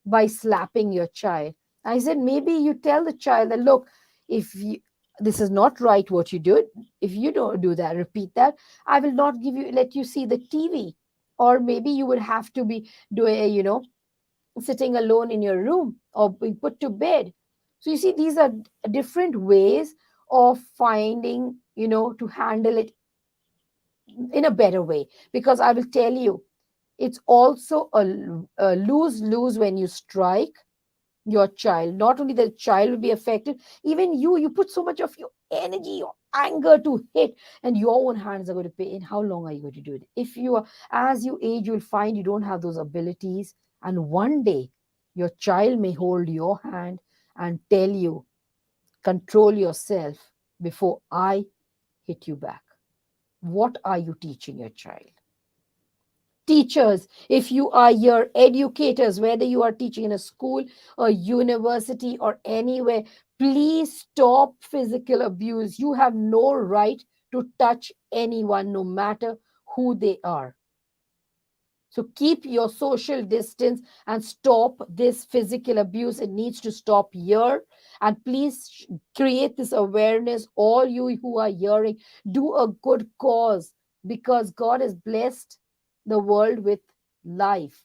by slapping your child? I said, maybe you tell the child that, look, if you, this is not right what you do, if you don't do that, repeat that, I will not let you see the TV. Or maybe you would have to be doing, sitting alone in your room or being put to bed. So you see, these are different ways of finding, to handle it in a better way. Because I will tell you, it's also a lose lose when you strike your child. Not only the child will be affected, even you put so much of your energy, your anger to hit, and your own hands are going to pay. And how long are you going to do it? If you are, as you age, you'll find you don't have those abilities. And one day, your child may hold your hand and tell you, control yourself before I hit you back. What are you teaching your child? Teachers, if you are your educators, whether you are teaching in a school or university or anywhere, please stop physical abuse. You have no right to touch anyone, no matter who they are. So keep your social distance and stop this physical abuse. It needs to stop here. And please create this awareness. All you who are hearing, do a good cause, because God has blessed the world with life.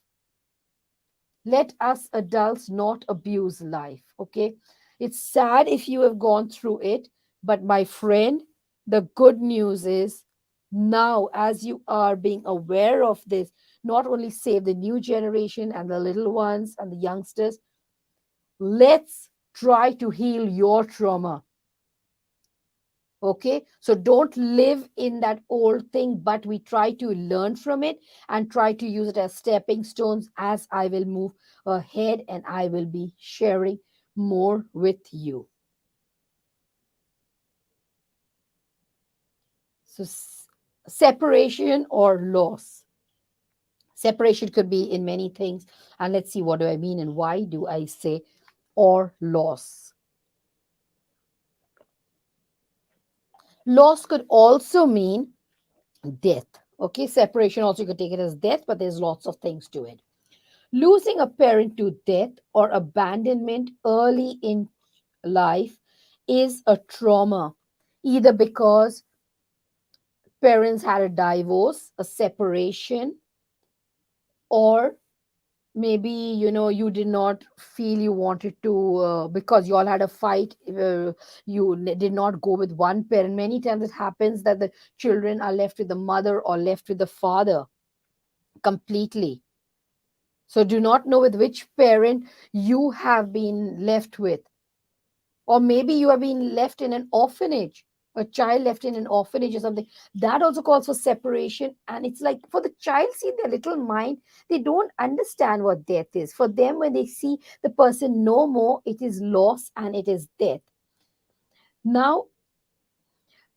Let us adults not abuse life. Okay. It's sad if you have gone through it, but my friend, the good news is, now as you are being aware of this, not only save the new generation and the little ones and the youngsters, let's try to heal your trauma. Okay, so don't live in that old thing, but we try to learn from it and try to use it as stepping stones, as I will move ahead and I will be sharing more with you. So separation or loss. Separation could be in many things, and let's see, what do I mean and why do I say or loss. Loss could also mean death. Okay, separation also, you could take it as death, but there's lots of things to it. Losing a parent to death or abandonment early in life is a trauma, either because parents had a divorce, a separation, or maybe you did not feel you wanted to, because you all had a fight, did not go with one parent. Many times it happens that the children are left with the mother or left with the father completely. So do not know with which parent you have been left with. Or maybe you have been left in an orphanage, a child left in an orphanage or something. That also calls for separation. And it's like, for the child, see, their little mind, they don't understand what death is. For them, when they see the person no more, it is loss and it is death. Now,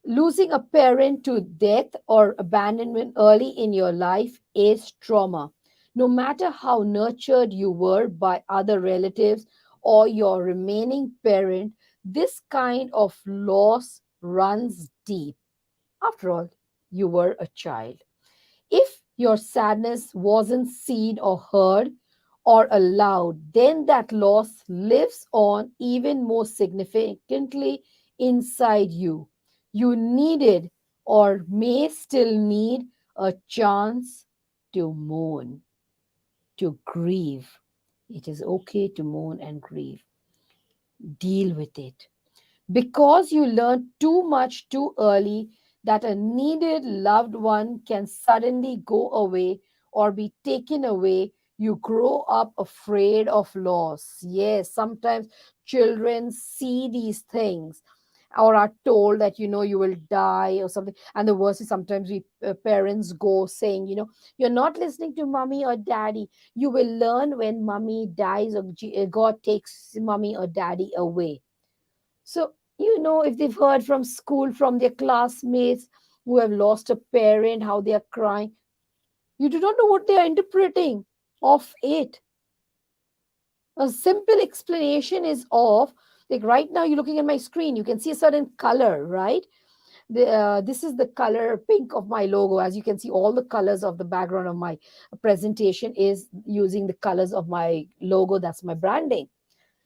losing a parent to death or abandonment early in your life is trauma. No matter how nurtured you were by other relatives or your remaining parent, this kind of loss runs deep. After all, you were a child. If your sadness wasn't seen or heard or allowed, then that loss lives on even more significantly inside you. You needed or may still need a chance to mourn, to grieve. It is okay to mourn and grieve. Deal with it. Because you learned too much too early that a needed loved one can suddenly go away or be taken away, you grow up afraid of loss. Yes, sometimes children see these things or are told that you will die or something. And the worst is, sometimes we parents go saying, you're not listening to mommy or daddy. You will learn when mommy dies or God takes mommy or daddy away. So, if they've heard from school, from their classmates who have lost a parent, how they are crying, you do not know what they are interpreting of it. A simple explanation is of, like, right now you're looking at my screen, you can see a certain color, right? This is the color pink of my logo. As you can see, all the colors of the background of my presentation is using the colors of my logo. That's my branding.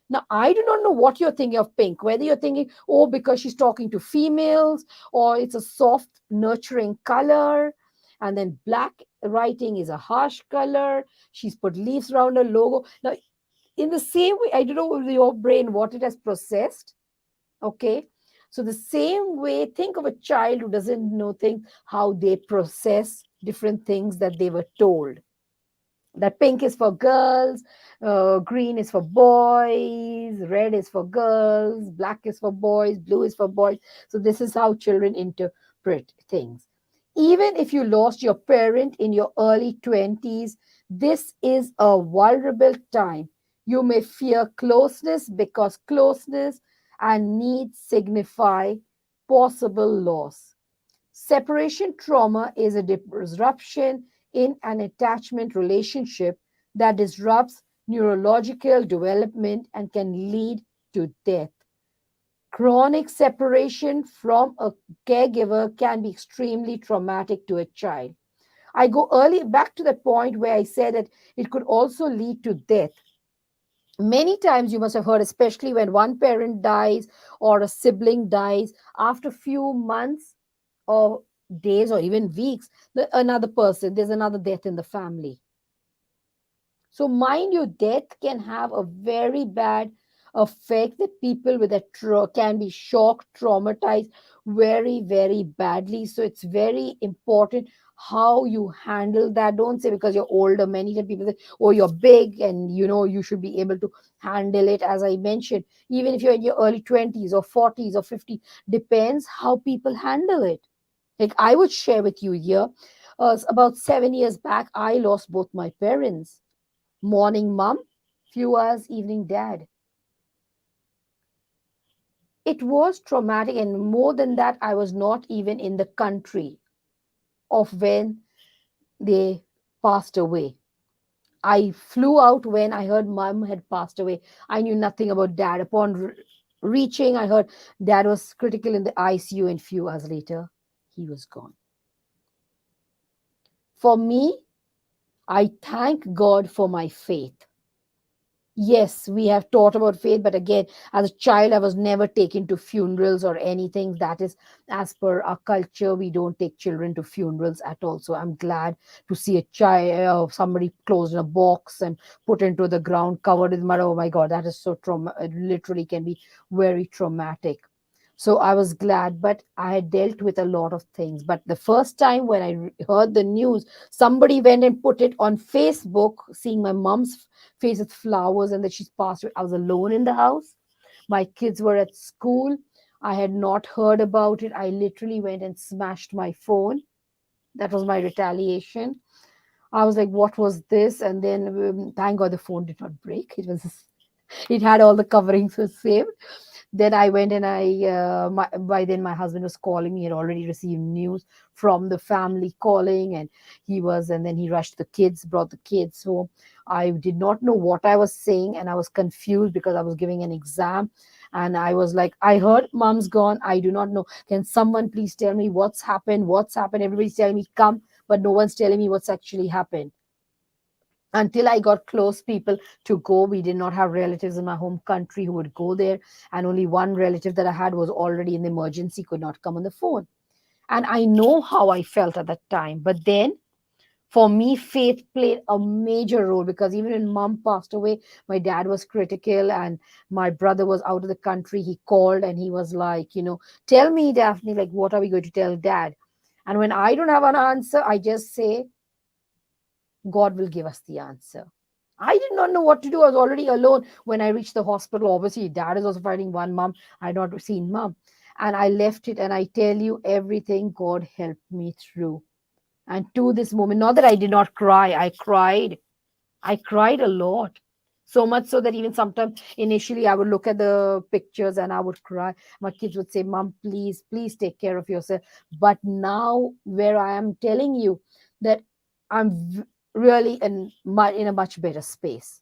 Now, I do not know what you're thinking of pink, whether you're thinking, oh, because she's talking to females, or it's a soft, nurturing color. And then black writing is a harsh color. She's put leaves around her logo. Now, in the same way, I don't know with your brain what it has processed. Okay. So, the same way, think of a child who doesn't know things, how they process different things that they were told, that pink is for girls, green is for boys, red is for girls, black is for boys, blue is for boys. So this is how children interpret things. Even if you lost your parent in your early 20s, this is a vulnerable time. You may fear closeness because closeness and need signify possible loss. Separation trauma is a disruption in an attachment relationship that disrupts neurological development and can lead to death. Chronic separation from a caregiver can be extremely traumatic to a child. I go early back to the point where I said that it could also lead to death. Many times you must have heard, especially when one parent dies or a sibling dies, after few months or days or even weeks, another person, there's another death in the family. So, mind you, death can have a very bad effect, that people with a can be shocked, traumatized very, very badly. So, it's very important how you handle that. Don't say because you're older. Many times people say, oh, you're big and you should be able to handle it. As I mentioned, even if you're in your early 20s or 40s or 50s, depends how people handle it. Like, I would share with you here, about 7 years back, I lost both my parents. Morning mom, few hours evening dad. It was traumatic, and more than that, I was not even in the country of when they passed away. I flew out when I heard mom had passed away. I knew nothing about dad. Upon reaching, I heard dad was critical in the ICU, and few hours later, he was gone. For me, I thank God for my faith. Yes, we have taught about faith, but again, as a child, I was never taken to funerals or anything. That is, as per our culture, we don't take children to funerals at all. So I'm glad to see a child, somebody closed in a box and put into the ground, covered with mud. Oh my God, that is so trauma. It literally can be very traumatic. So I was glad, but I had dealt with a lot of things. But the first time when I heard the news, somebody went and put it on Facebook, seeing my mom's face with flowers and that she's passed away. I was alone in the house. My kids were at school. I had not heard about it. I literally went and smashed my phone. That was my retaliation. I was like, what was this? And then thank God the phone did not break. It had all the coverings were saved. Then I went and by then my husband was calling me. He had already received news from the family calling, and and then he rushed the kids, brought the kids home. I did not know what I was saying, and I was confused because I was giving an exam. And I was like, I heard mom's gone. I do not know. Can someone please tell me what's happened? What's happened? Everybody's telling me come, but no one's telling me what's actually happened. Until I got close people to go. We did not have relatives in my home country who would go there. And only one relative that I had was already in the emergency, could not come on the phone. And I know how I felt at that time. But then for me, faith played a major role because even when mom passed away, my dad was critical and my brother was out of the country. He called and he was like, tell me, Daphne, like, what are we going to tell dad? And when I don't have an answer, I just say, God will give us the answer. I did not know what to do. I was already alone when I reached the hospital. Obviously, dad is also finding one mom. I had not seen mom. And I left it. And I tell you, everything God helped me through. And to this moment, not that I did not cry, I cried. I cried a lot. So much so that even sometimes initially I would look at the pictures and I would cry. My kids would say, Mom, please, please take care of yourself. But now, where I am telling you that really in a much better space.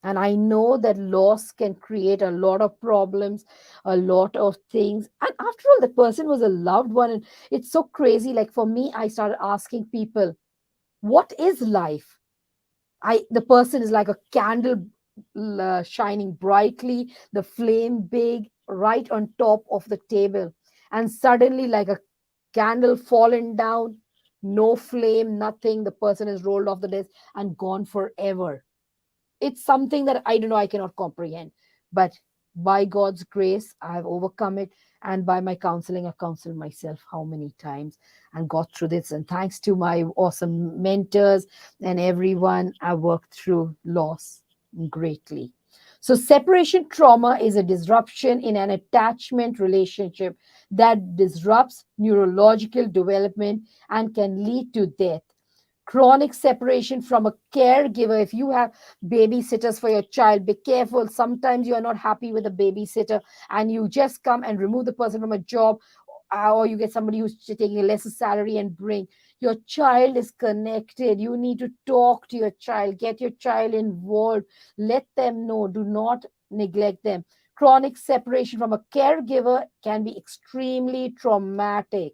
And I know that loss can create a lot of problems, a lot of things. And after all, the person was a loved one. And it's so crazy. Like for me, I started asking people, what is life? The person is like a candle shining brightly, the flame big right on top of the table, and suddenly like a candle fallen down, no flame, nothing. The person is rolled off the desk and gone forever. It's something that I don't know, I cannot comprehend. But by God's grace, I have overcome it. And by my counseling, I've counseled myself how many times and got through this. And thanks to my awesome mentors and everyone, I worked through loss greatly. So, separation trauma is a disruption in an attachment relationship that disrupts neurological development and can lead to death. Chronic separation from a caregiver. If you have babysitters for your child, be careful. Sometimes you are not happy with a babysitter and you just come and remove the person from a job, or you get somebody who's taking a lesser salary and bring. Your child is connected. You need to talk to your child, get your child involved, let them know, do not neglect them. Chronic separation from a caregiver can be extremely traumatic.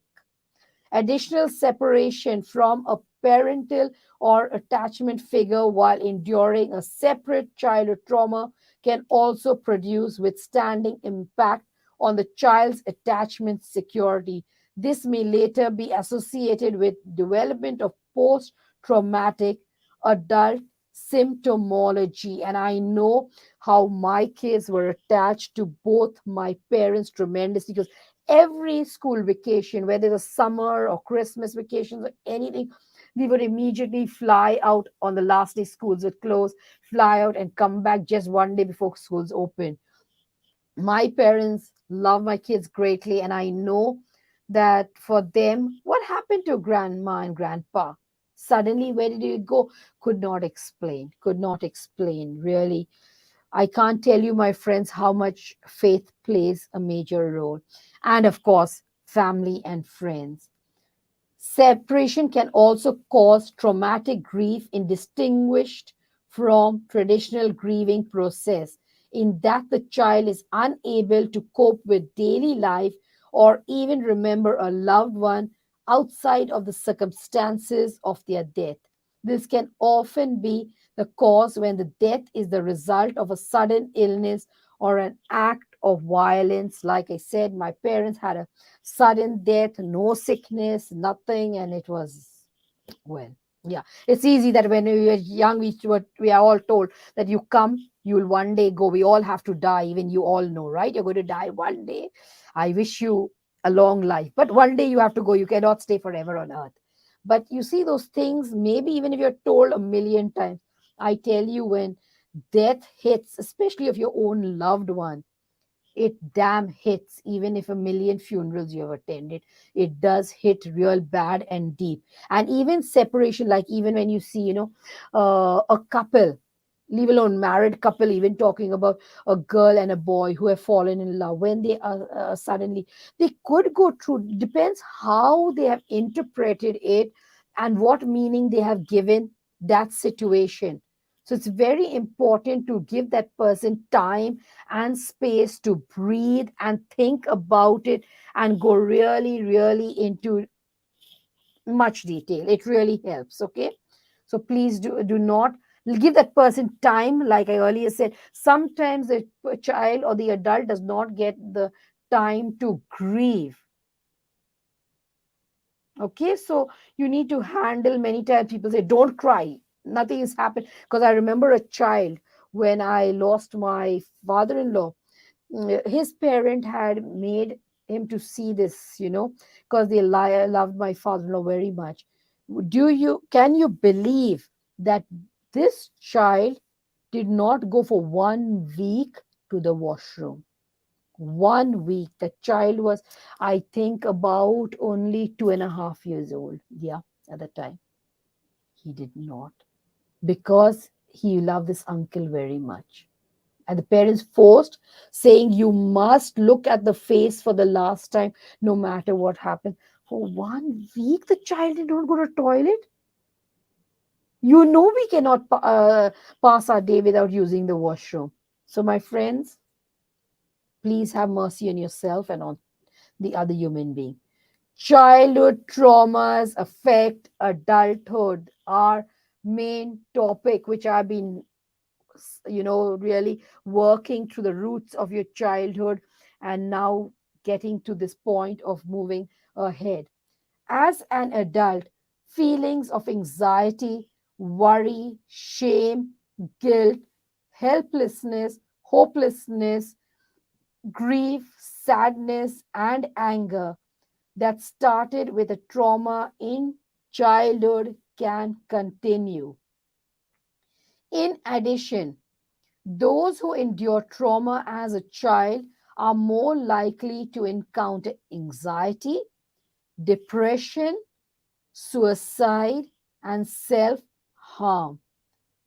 Additional separation from a parental or attachment figure while enduring a separate childhood trauma can also produce withstanding impact on the child's attachment security. This may later be associated with development of post traumatic adult symptomology. And I know how my kids were attached to both my parents tremendously because every school vacation, whether it was summer or Christmas vacations or anything, we would immediately fly out on the last day schools would close, fly out and come back just one day before schools open. My parents love my kids greatly, and I know that for them, what happened to grandma and grandpa? Suddenly, where did it go? Could not explain, really. I can't tell you, my friends, how much faith plays a major role. And of course, family and friends. Separation can also cause traumatic grief in distinguished from traditional grieving process in that the child is unable to cope with daily life or even remember a loved one outside of the circumstances of their death. This can often be the cause when the death is the result of a sudden illness or an act of violence. Like I said, my parents had a sudden death, no sickness, nothing, and it was, well, yeah. It's easy that when we were young, we are all told that you come, you will one day go. We all have to die. Even you all know, right? You're going to die one day. I wish you a long life, but one day you have to go. You cannot stay forever on earth. But you see those things. Maybe even if you're told a million times, I tell you, when death hits, especially of your own loved one, it damn hits. Even if a million funerals you have attended, it does hit real bad and deep. And even separation, like even when you see, a couple, leave alone married couple, even talking about a girl and a boy who have fallen in love, when they are suddenly, they could go through, depends how they have interpreted it and what meaning they have given that situation. So it's very important to give that person time and space to breathe and think about it and go really, really into much detail. It really helps. Okay. So please do not give that person time. Like I earlier said, sometimes the child or the adult does not get the time to grieve. Okay. So you need to handle, many times people say, don't cry. Nothing has happened. Because I remember a child when I lost my father in law. His parent had made him to see this, because they loved my father-in-law very much. Can you believe that this child did not go for 1 week to the washroom? 1 week. The child was, I think, about only 2.5 years old. Yeah, at the time. He did not, because he loved this uncle very much. And the parents forced, saying, you must look at the face for the last time, no matter what happens. For 1 week, the child did not go to toilet. We cannot pass our day without using the washroom. So, my friends, please have mercy on yourself and on the other human being. Childhood traumas affect adulthood. Our main topic, which I've been really working through the roots of your childhood and now getting to this point of moving ahead. As an adult, feelings of anxiety, worry, shame, guilt, helplessness, hopelessness, grief, sadness, and anger that started with a trauma in childhood can continue. In addition, those who endure trauma as a child are more likely to encounter anxiety, depression, suicide, and self harm,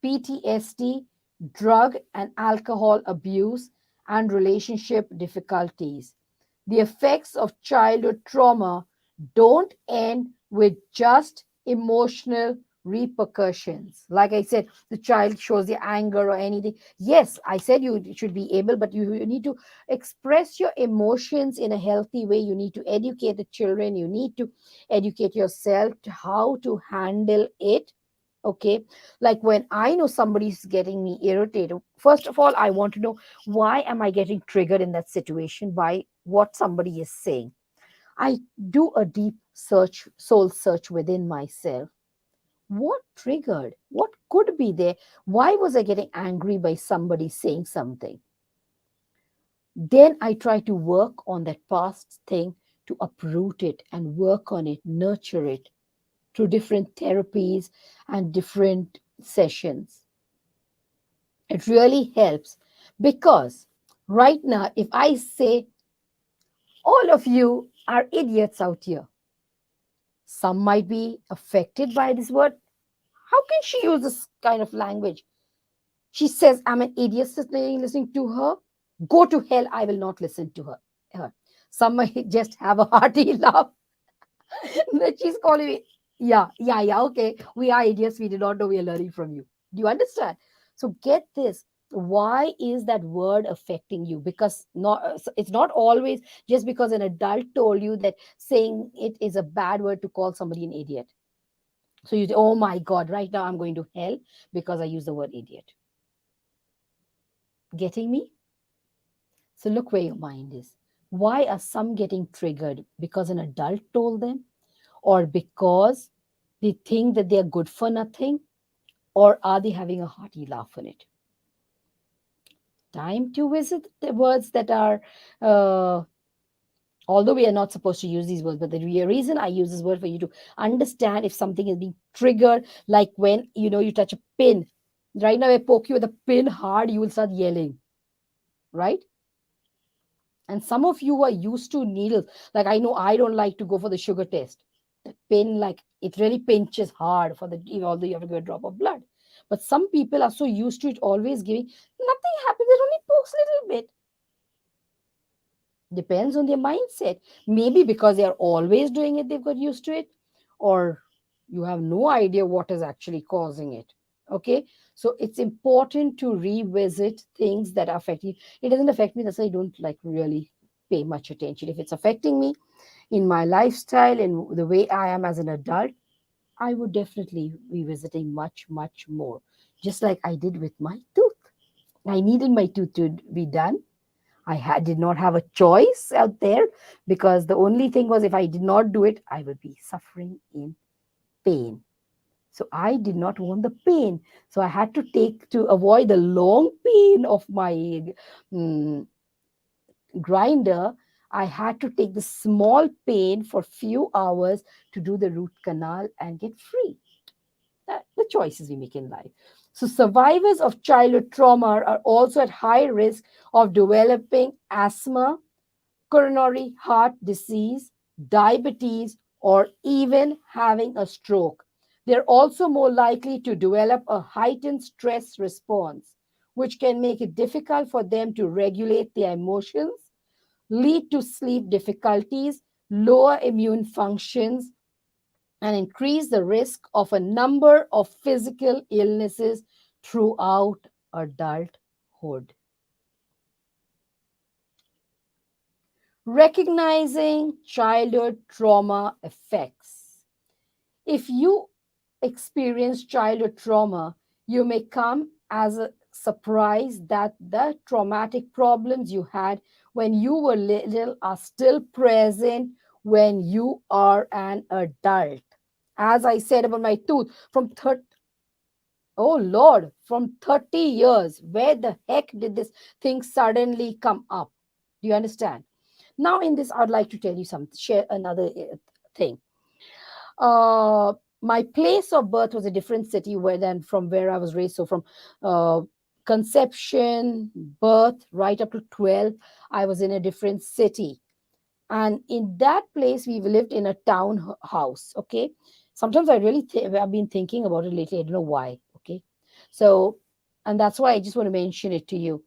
PTSD, drug and alcohol abuse, and relationship difficulties. The effects of childhood trauma don't end with just emotional repercussions. Like I said, the child shows the anger or anything. Yes, I said you should be able, but you need to express your emotions in a healthy way. You need to educate the children. You need to educate yourself to how to handle it. Okay. Like when I know somebody's getting me irritated, first of all, I want to know, why am I getting triggered in that situation by what somebody is saying? I do a deep search, soul search within myself. What triggered? What could be there? Why was I getting angry by somebody saying something? Then I try to work on that past thing, to uproot it and work on it, nurture it through different therapies and different sessions. It really helps, because right now, if I say all of you are idiots out here, some might be affected by this word. How can she use this kind of language? She says, I'm an idiot, listening to her. Go to hell, I will not listen to her. Some might just have a hearty laugh that she's calling me. Yeah, yeah, yeah. Okay. We are idiots. We did not know we are learning from you. Do you understand? So get this. Why is that word affecting you? Because it's not always just because an adult told you that saying it is a bad word to call somebody an idiot. So you say, oh my God, right now I'm going to hell because I use the word idiot. Getting me? So look where your mind is. Why are some getting triggered? Because an adult told them? Or because they think that they are good for nothing? Or are they having a hearty laugh on it? Time to visit the words that are, although we are not supposed to use these words, but the reason I use this word for you to understand if something is being triggered, like when you touch a pin. Right now, I poke you with a pin hard, you will start yelling, right? And some of you are used to needles. Like I know I don't like to go for the sugar test. The pin, like it really pinches hard for the although you have to give a drop of blood. But some people are so used to it always giving, nothing happens, it only pokes a little bit. Depends on their mindset. Maybe because they are always doing it, they've got used to it, or you have no idea what is actually causing it. Okay, so it's important to revisit things that affect you. It doesn't affect me, that's why I don't like really pay much attention. If it's affecting me in my lifestyle and the way I am as an adult, I would definitely be visiting much, much more. Just like I did with my tooth. I needed my tooth to be done. Did not have a choice out there, because the only thing was, if I did not do it, I would be suffering in pain. So I did not want the pain. So I had to take, to avoid the long pain of my mm, grinder. I had to take the small pain for few hours to do the root canal and get free. The choices we make in life. So survivors of childhood trauma are also at high risk of developing asthma, coronary heart disease, diabetes, or even having a stroke. They're also more likely to develop a heightened stress response, which can make it difficult for them to regulate their emotions, lead to sleep difficulties, lower immune functions, and increase the risk of a number of physical illnesses throughout adulthood. Recognizing childhood trauma effects. If you experience childhood trauma, you may come as a surprise that the traumatic problems you had when you were little are still present when you are an adult. As I said about my tooth, from 30, oh Lord, from 30 years, where the heck did this thing suddenly come up? Do you understand? Now, in this, I'd like to tell you something, share another thing. Uh, my place of birth was a different city where than from where I was raised. So from uh, conception, birth, right up to 12, I was in a different city. And in that place, we lived in a house. Okay. Sometimes I've been thinking about it lately. I don't know why. Okay. So, and that's why I just want to mention it to you.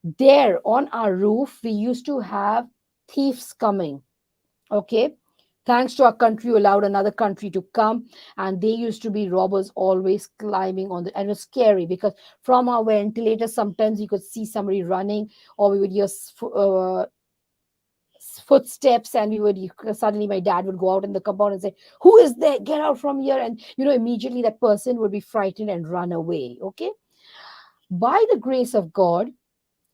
There on our roof, we used to have thieves coming. Okay. Thanks to our country, we allowed another country to come, and they used to be robbers always climbing on the, and it was scary because from our ventilator, sometimes you could see somebody running, or we would hear footsteps, and suddenly my dad would go out in the compound and say, who is there, get out from here, and immediately that person would be frightened and run away. Okay, by the grace of God,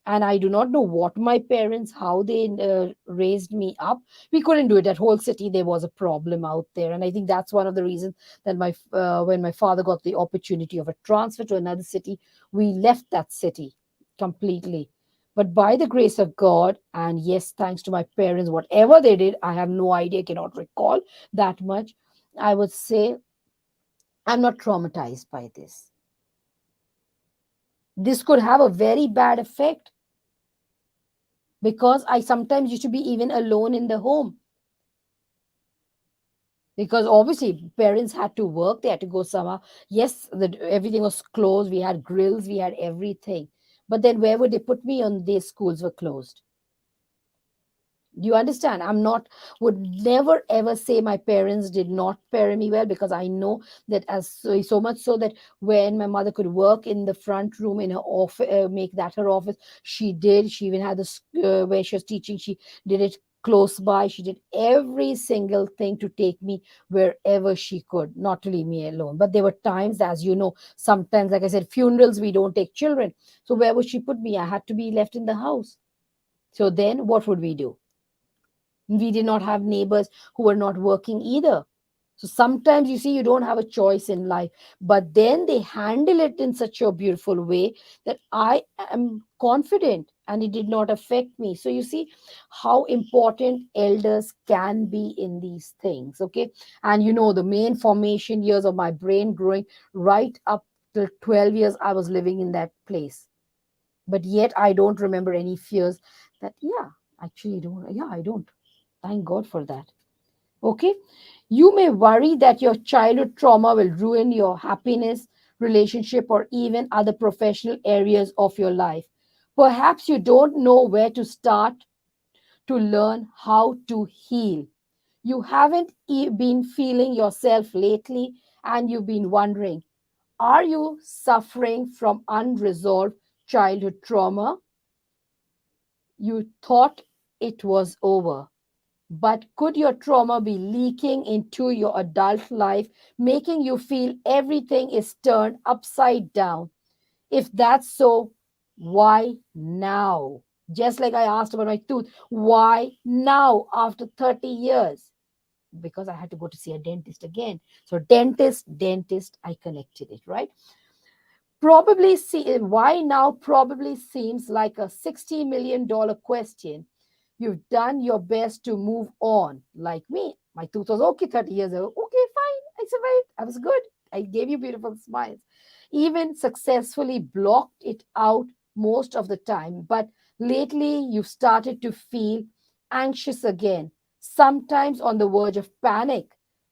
and I do not know what my parents, how they raised me up. We couldn't do it. That whole city, there was a problem out there, and I think that's one of the reasons that when my father got the opportunity of a transfer to another city, we left that city completely. But by the grace of God, and yes, thanks to my parents, whatever they did, I have no idea, cannot recall that much. I would say I'm not traumatized by this. This could have a very bad effect because I sometimes used to be even alone in the home, because obviously parents had to work, they had to go somewhere. Yes, everything was closed, we had grills, we had everything, but then where would they put me on these schools were closed? Do you understand? I'm not, would never ever say my parents did not parent me well, because I know that, as so much so that when my mother could work in the front room in her office, make that her office, she did. She even had this where she was teaching, she did it close by. She did every single thing to take me wherever she could, not to leave me alone. But there were times, as you know, sometimes, like I said, funerals, we don't take children. So where would she put me? I had to be left in the house. So then what would we do? We did not have neighbors who were not working either. So sometimes you see, you don't have a choice in life, but then they handle it in such a beautiful way that I am confident and it did not affect me. So you see how important elders can be in these things. Okay. And you know, the main formation years of my brain growing right up till 12 years, I was living in that place. But yet I don't remember any fears that, yeah, actually don't. Yeah, I don't. Thank God for that. Okay. You may worry that your childhood trauma will ruin your happiness, relationship, or even other professional areas of your life. Perhaps you don't know where to start to learn how to heal. You haven't been feeling yourself lately and you've been wondering, are you suffering from unresolved childhood trauma? You thought it was over. But could your trauma be leaking into your adult life, making you feel everything is turned upside down? If that's so, why now? Just like I asked about my tooth, why now after 30 years? Because I had to go to see a dentist again. So, dentist, I connected it, right? Probably see why now probably seems like a $60 million question. You've done your best to move on. Like me, my tooth was okay 30 years ago. Okay, fine. I survived. I was good. I gave you beautiful smiles. Even successfully blocked it out most of the time. But lately, you've started to feel anxious again, sometimes on the verge of panic.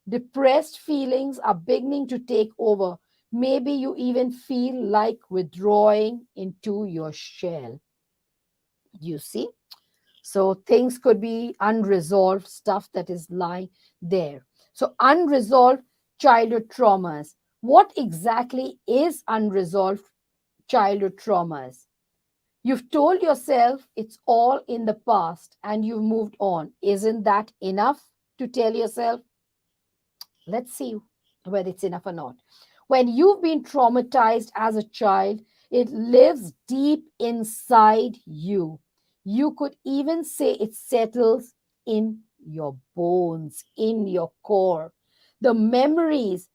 Depressed feelings are beginning to take over. Maybe you even feel like withdrawing into your shell. You see? So things could be unresolved stuff that is lying there. So, unresolved childhood traumas. What exactly is unresolved childhood traumas? You've told yourself it's all in the past and you've moved on. Isn't that enough to tell yourself? Let's see whether it's enough or not. When you've been traumatized as a child, it lives deep inside you. You could even say it settles in your bones, in your core. The memories,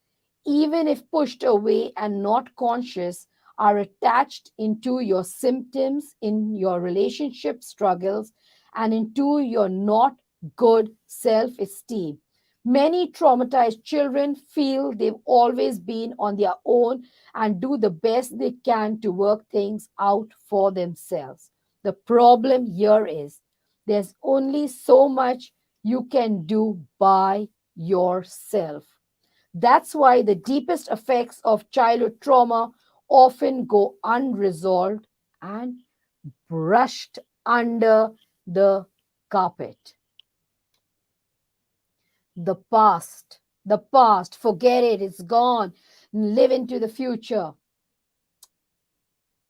even if pushed away and not conscious, are attached into your symptoms, in your relationship struggles, and into your not good self esteem. Many traumatized children feel they've always been on their own and do the best they can to work things out for themselves. The problem here is there's only so much you can do by yourself. That's why the deepest effects of childhood trauma often go unresolved and brushed under the carpet. The past, forget it, it's gone. Live into the future.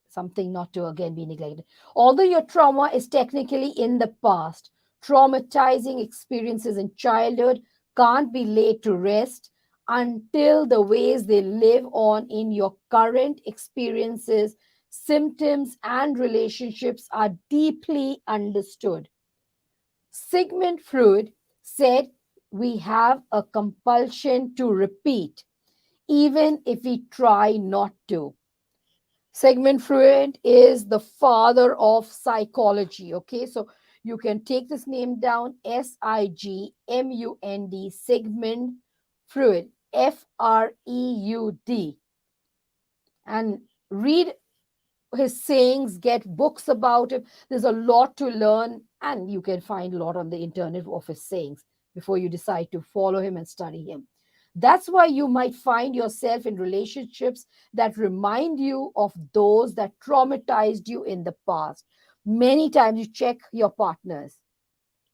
Something not to again be neglected. Although your trauma is technically in the past, traumatizing experiences in childhood can't be laid to rest until the ways they live on in your current experiences, symptoms, and relationships are deeply understood. Sigmund Freud said we have a compulsion to repeat, even if we try not to. Sigmund Freud is the father of psychology. Okay, so you can take this name down: Sigmund, Sigmund Freud, Freud, and read his sayings, get books about him. There's a lot to learn, and you can find a lot on the internet of his sayings before you decide to follow him and study him. That's why you might find yourself in relationships that remind you of those that traumatized you in the past. Many times you check your partners,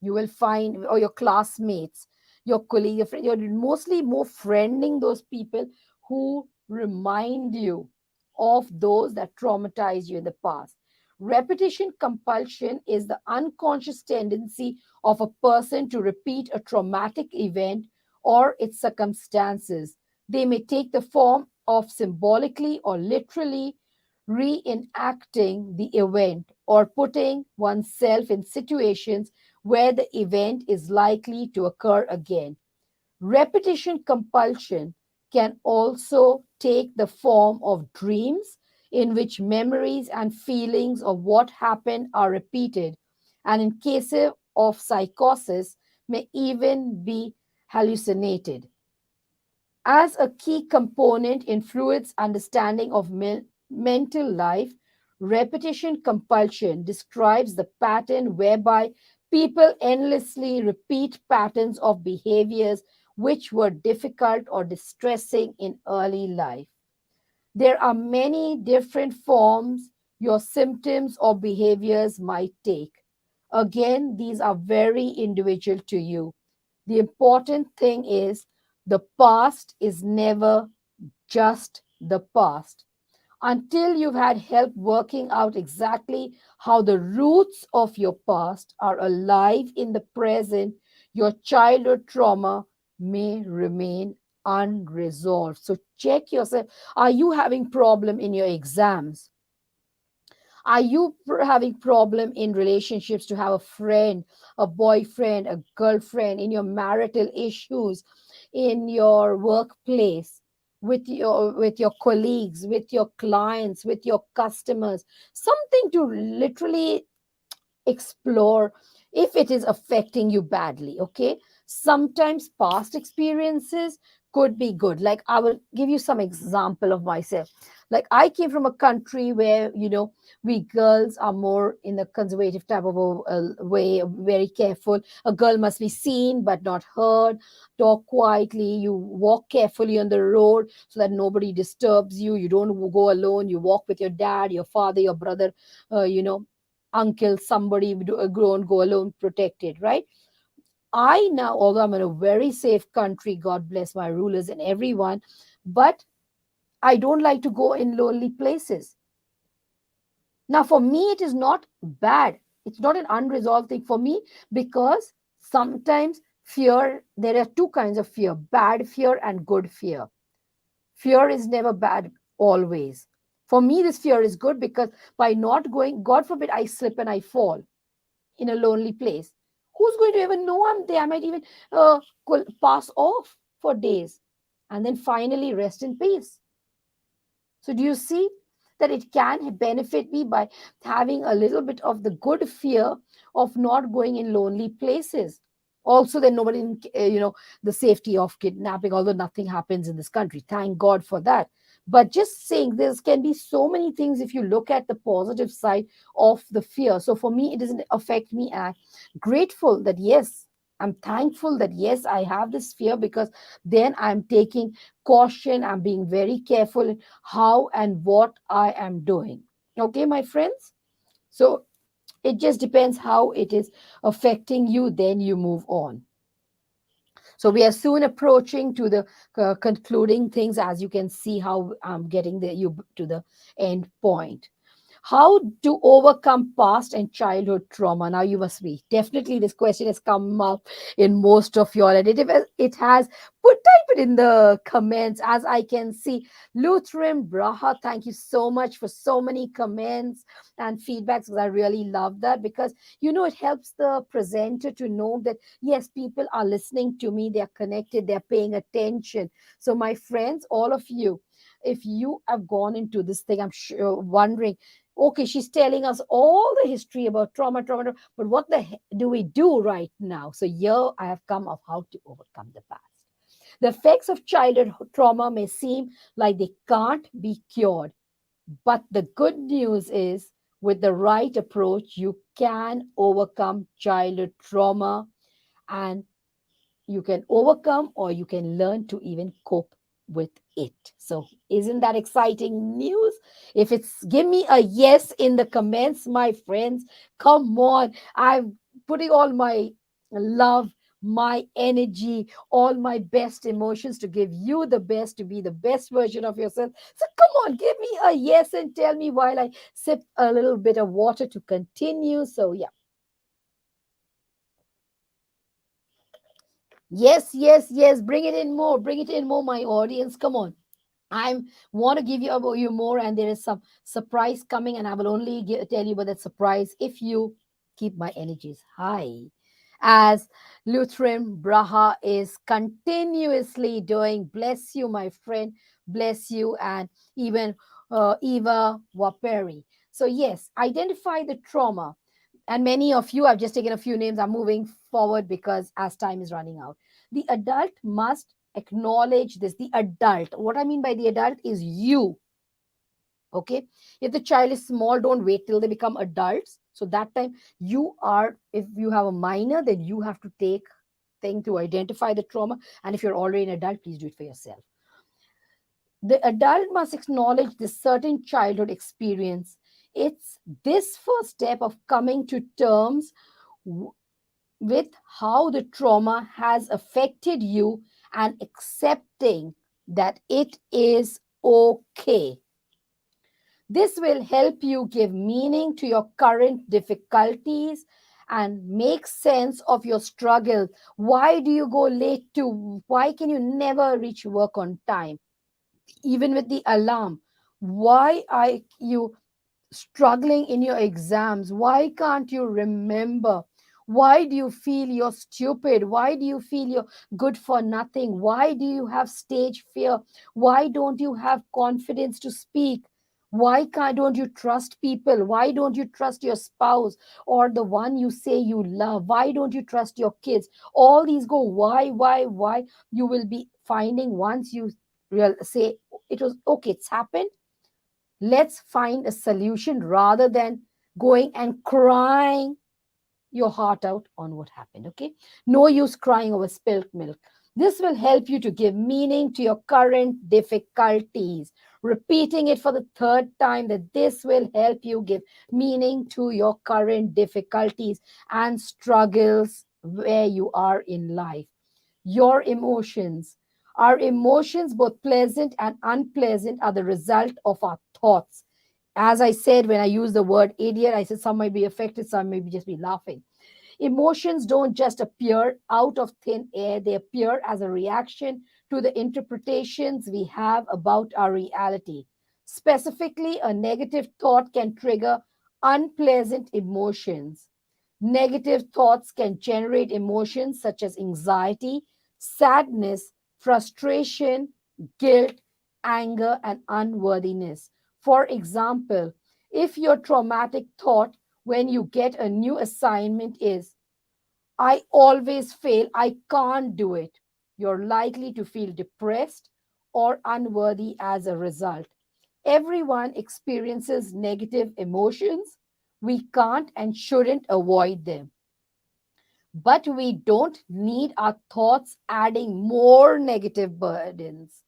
you will find, or your classmates, your colleague, your friend, you're mostly more friending those people who remind you of those that traumatized you in the past. Repetition compulsion is the unconscious tendency of a person to repeat a traumatic event or its circumstances. They may take the form of symbolically or literally reenacting the event or putting oneself in situations where the event is likely to occur again. Repetition compulsion can also take the form of dreams in which memories and feelings of what happened are repeated, and in cases of psychosis, may even be hallucinated. As a key component in Freud's understanding of mental life, repetition compulsion describes the pattern whereby people endlessly repeat patterns of behaviors which were difficult or distressing in early life. There are many different forms your symptoms or behaviors might take. Again, these are very individual to you. The important thing is the past is never just the past. Until you've had help working out exactly how the roots of your past are alive in the present, your childhood trauma may remain unresolved. So check yourself. Are you having problem in your exams? Are you having problem in relationships to have a friend, a boyfriend, a girlfriend, in your marital issues, in your workplace, with your colleagues, with your clients, with your customers? Something to literally explore if it is affecting you badly. Okay, sometimes past experiences could be good. Like, I will give you some example of myself. Like, I came from a country where, we girls are more in a conservative type of a way, very careful. A girl must be seen but not heard. Talk quietly, you walk carefully on the road so that nobody disturbs you. You don't go alone, you walk with your dad, your father, your brother, uh, you know uncle, somebody, grown, go alone, protected, right? I now, although I'm in a very safe country, God bless my rulers and everyone, but I don't like to go in lonely places. Now, for me, it is not bad. It's not an unresolved thing for me, because sometimes fear, there are two kinds of fear: bad fear and good fear. Fear is never bad always. For me, this fear is good, because by not going, God forbid, I slip and I fall in a lonely place. Who's going to even know I'm there? I might even pass off for days and then finally rest in peace. So, do you see that it can benefit me by having a little bit of the good fear of not going in lonely places? Also, then nobody, the safety of kidnapping, although nothing happens in this country. Thank God for that. But just saying, there can be so many things if you look at the positive side of the fear. So for me, it doesn't affect me. I'm grateful that, yes, I'm thankful that, yes, I have this fear, because then I'm taking caution. I'm being very careful in how and what I am doing. Okay, my friends? So it just depends how it is affecting you, then you move on. So we are soon approaching to the concluding things. As you can see how I'm getting you to the end point. How to overcome past and childhood trauma? Now, you must be definitely, this question has come up in most of your, and it has put, type it in the comments. As I can see, Lutheran Braha, thank you so much for so many comments and feedbacks, because I really love that, because it helps the presenter to know that, yes, people are listening to me, they're connected, they're paying attention. So my friends, all of you, if you have gone into this thing, I'm sure wondering, okay, she's telling us all the history about trauma, but what the heck do we do right now? So here I have come of how to overcome the past. The effects of childhood trauma may seem like they can't be cured, but the good news is, with the right approach, you can overcome childhood trauma, and you can overcome, or you can learn to even cope with it. So, isn't that exciting news? If it's, give me a yes in the comments, my friends. Come on. I'm putting all my love, my energy, all my best emotions to give you the best, to be the best version of yourself. So come on, give me a yes and tell me while I sip a little bit of water to continue. So, yeah. Yes, yes, yes. Bring it in more. Bring it in more, my audience. Come on. I want to give you about you more, and there is some surprise coming, and I will only tell you about that surprise if you keep my energies high. As Lutheran Braha is continuously doing, bless you, my friend, bless you, and even Eva Waperi. So, yes, identify the trauma. And many of you, I've just taken a few names, I'm moving forward because as time is running out. The adult must acknowledge this. The adult, what I mean by the adult is you. Okay, if the child is small, don't wait till they become adults. So that time you are, if you have a minor, then you have to take thing to identify the trauma. And if you're already an adult, please do it for yourself. The adult must acknowledge this certain childhood experience. It's this first step of coming to terms with how the trauma has affected you and accepting that it is okay. This will help you give meaning to your current difficulties and make sense of your struggle. Why do you go late to? Why can you never reach work on time? Even with the alarm. Why are you struggling in your exams? Why can't you remember? Why do you feel you're stupid? Why do you feel you're good for nothing? Why do you have stage fear? Why don't you have confidence to speak? Why can't don't you trust people? Why don't you trust your spouse or the one you say you love? Why don't you trust your kids? All these go why? You will be finding once you say it was okay, it's happened, let's find a solution rather than going and crying your heart out on what happened. Okay, no use crying over spilt milk. This will help you to give meaning to your current difficulties. Repeating it for the third time, that this will help you give meaning to your current difficulties and struggles where you are in life. Your emotions. Our emotions, both pleasant and unpleasant, are the result of our thoughts. As I said, when I use the word idiot, I said some might be affected, some may just be laughing. Emotions don't just appear out of thin air, they appear as a reaction to the interpretations we have about our reality. Specifically, a negative thought can trigger unpleasant emotions. Negative thoughts can generate emotions such as anxiety, sadness, frustration, guilt, anger, and unworthiness. For example, if your traumatic thought when you get a new assignment is, I always fail, I can't do it, you're likely to feel depressed or unworthy as a result. Everyone experiences negative emotions. We can't and shouldn't avoid them. But we don't need our thoughts adding more negative burdens.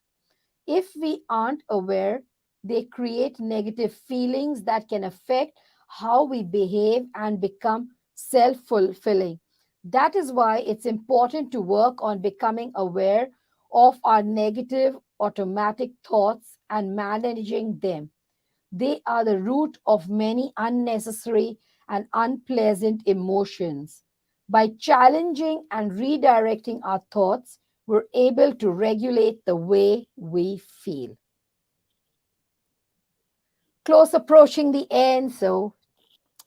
If we aren't aware, they create negative feelings that can affect how we behave and become self fulfilling. That is why it's important to work on becoming aware of our negative automatic thoughts and managing them. They are the root of many unnecessary and unpleasant emotions. By challenging and redirecting our thoughts, we're able to regulate the way we feel. Close approaching the end, so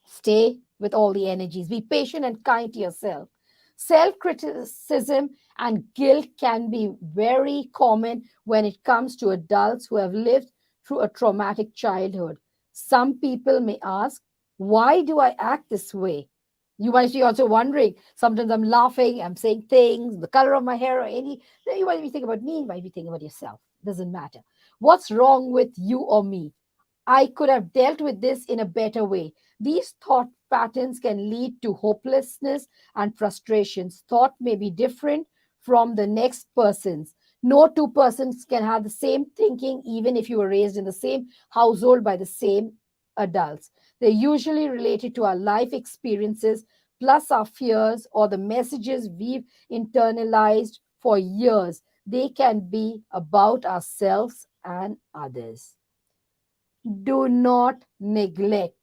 stay with all the energies. Be patient and kind to yourself. Self criticism and guilt can be very common when it comes to adults who have lived through a traumatic childhood. Some people may ask, why do I act this way? You might be also wondering, sometimes I'm laughing, I'm saying things, the color of my hair, or any, you might be thinking about me, you might be thinking about yourself. Doesn't matter. What's wrong with you or me? I could have dealt with this in a better way. These thought patterns can lead to hopelessness and frustrations. Thought may be different from the next person's. No two persons can have the same thinking, even if you were raised in the same household by the same adults. They're usually related to our life experiences, plus our fears or the messages we've internalized for years. They can be about ourselves and others. Do not neglect.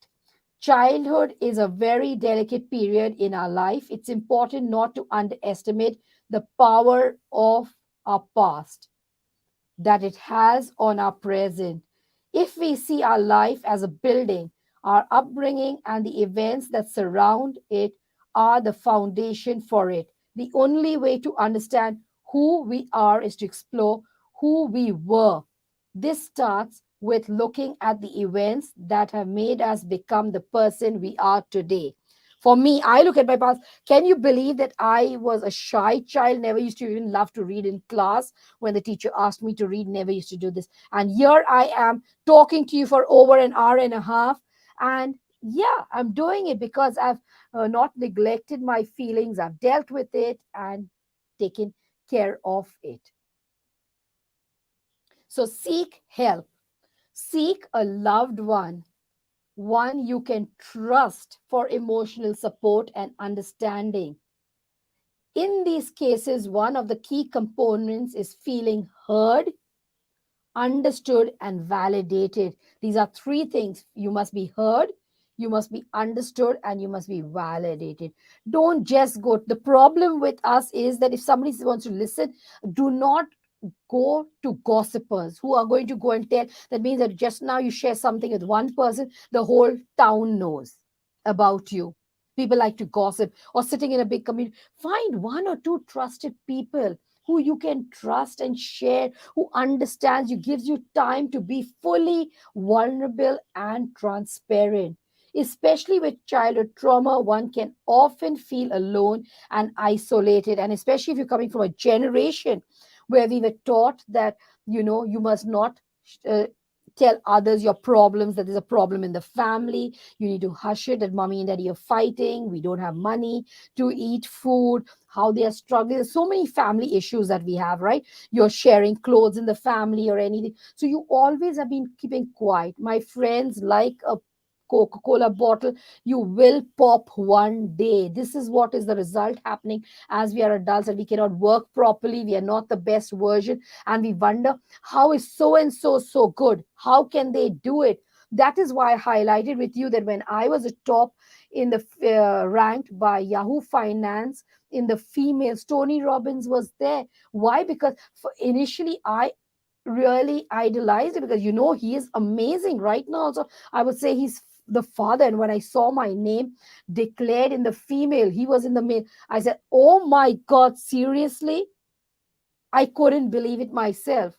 Childhood is a very delicate period in our life. It's important not to underestimate the power of our past that it has on our present. If we see our life as a building, our upbringing and the events that surround it are the foundation for it. The only way to understand who we are is to explore who we were. This starts with looking at the events that have made us become the person we are today. For me, I look at my past. Can you believe that I was a shy child, never used to even love to read in class? When the teacher asked me to read, never used to do this. And here I am talking to you for over an hour and a half. And yeah, I'm doing it because I've not neglected my feelings. I've dealt with it and taken care of it. So seek help. Seek a loved one you can trust for emotional support and understanding. In these cases, one of the key components is feeling heard, understood, and validated. These are three things. You must be heard, you must be understood, and you must be validated. Don't just go. The problem with us is that if somebody wants to listen, do not go to gossipers who are going to go and tell. That means that just now you share something with one person, the whole town knows about you. People like to gossip, or sitting in a big community. Find one or two trusted people who you can trust and share, who understands you, gives you time to be fully vulnerable and transparent. Especially with childhood trauma, one can often feel alone and isolated. And especially if you're coming from a generation where we were taught that, you must not uh, tell others your problems, that there's a problem in the family. You need to hush it, that mommy and daddy are fighting. We don't have money to eat food, how they are struggling. There's so many family issues that we have, right? You're sharing clothes in the family or anything. So you always have been keeping quiet. My friends, like a Coca-Cola bottle, you will pop one day. This is what is the result happening as we are adults, and we cannot work properly. We are not the best version, and we wonder, how is so and so so good? How can they do it? That is why I highlighted with you that when I was a top in the ranked by Yahoo Finance in the females, Tony Robbins was there. Why? Because initially I really idolized it, because he is amazing right now. Also, I would say he's the father. And when I saw my name declared in the female, he was in the male, I said, oh my God, seriously? I couldn't believe it myself.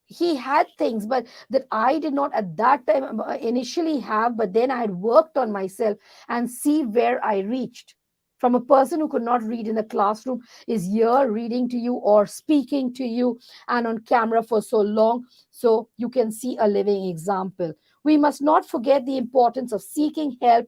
He had things but that I did not at that time initially have, but then I had worked on myself, and see where I reached. From a person who could not read in the classroom is here reading to you or speaking to you and on camera for so long. So you can see a living example. We must not forget the importance of seeking help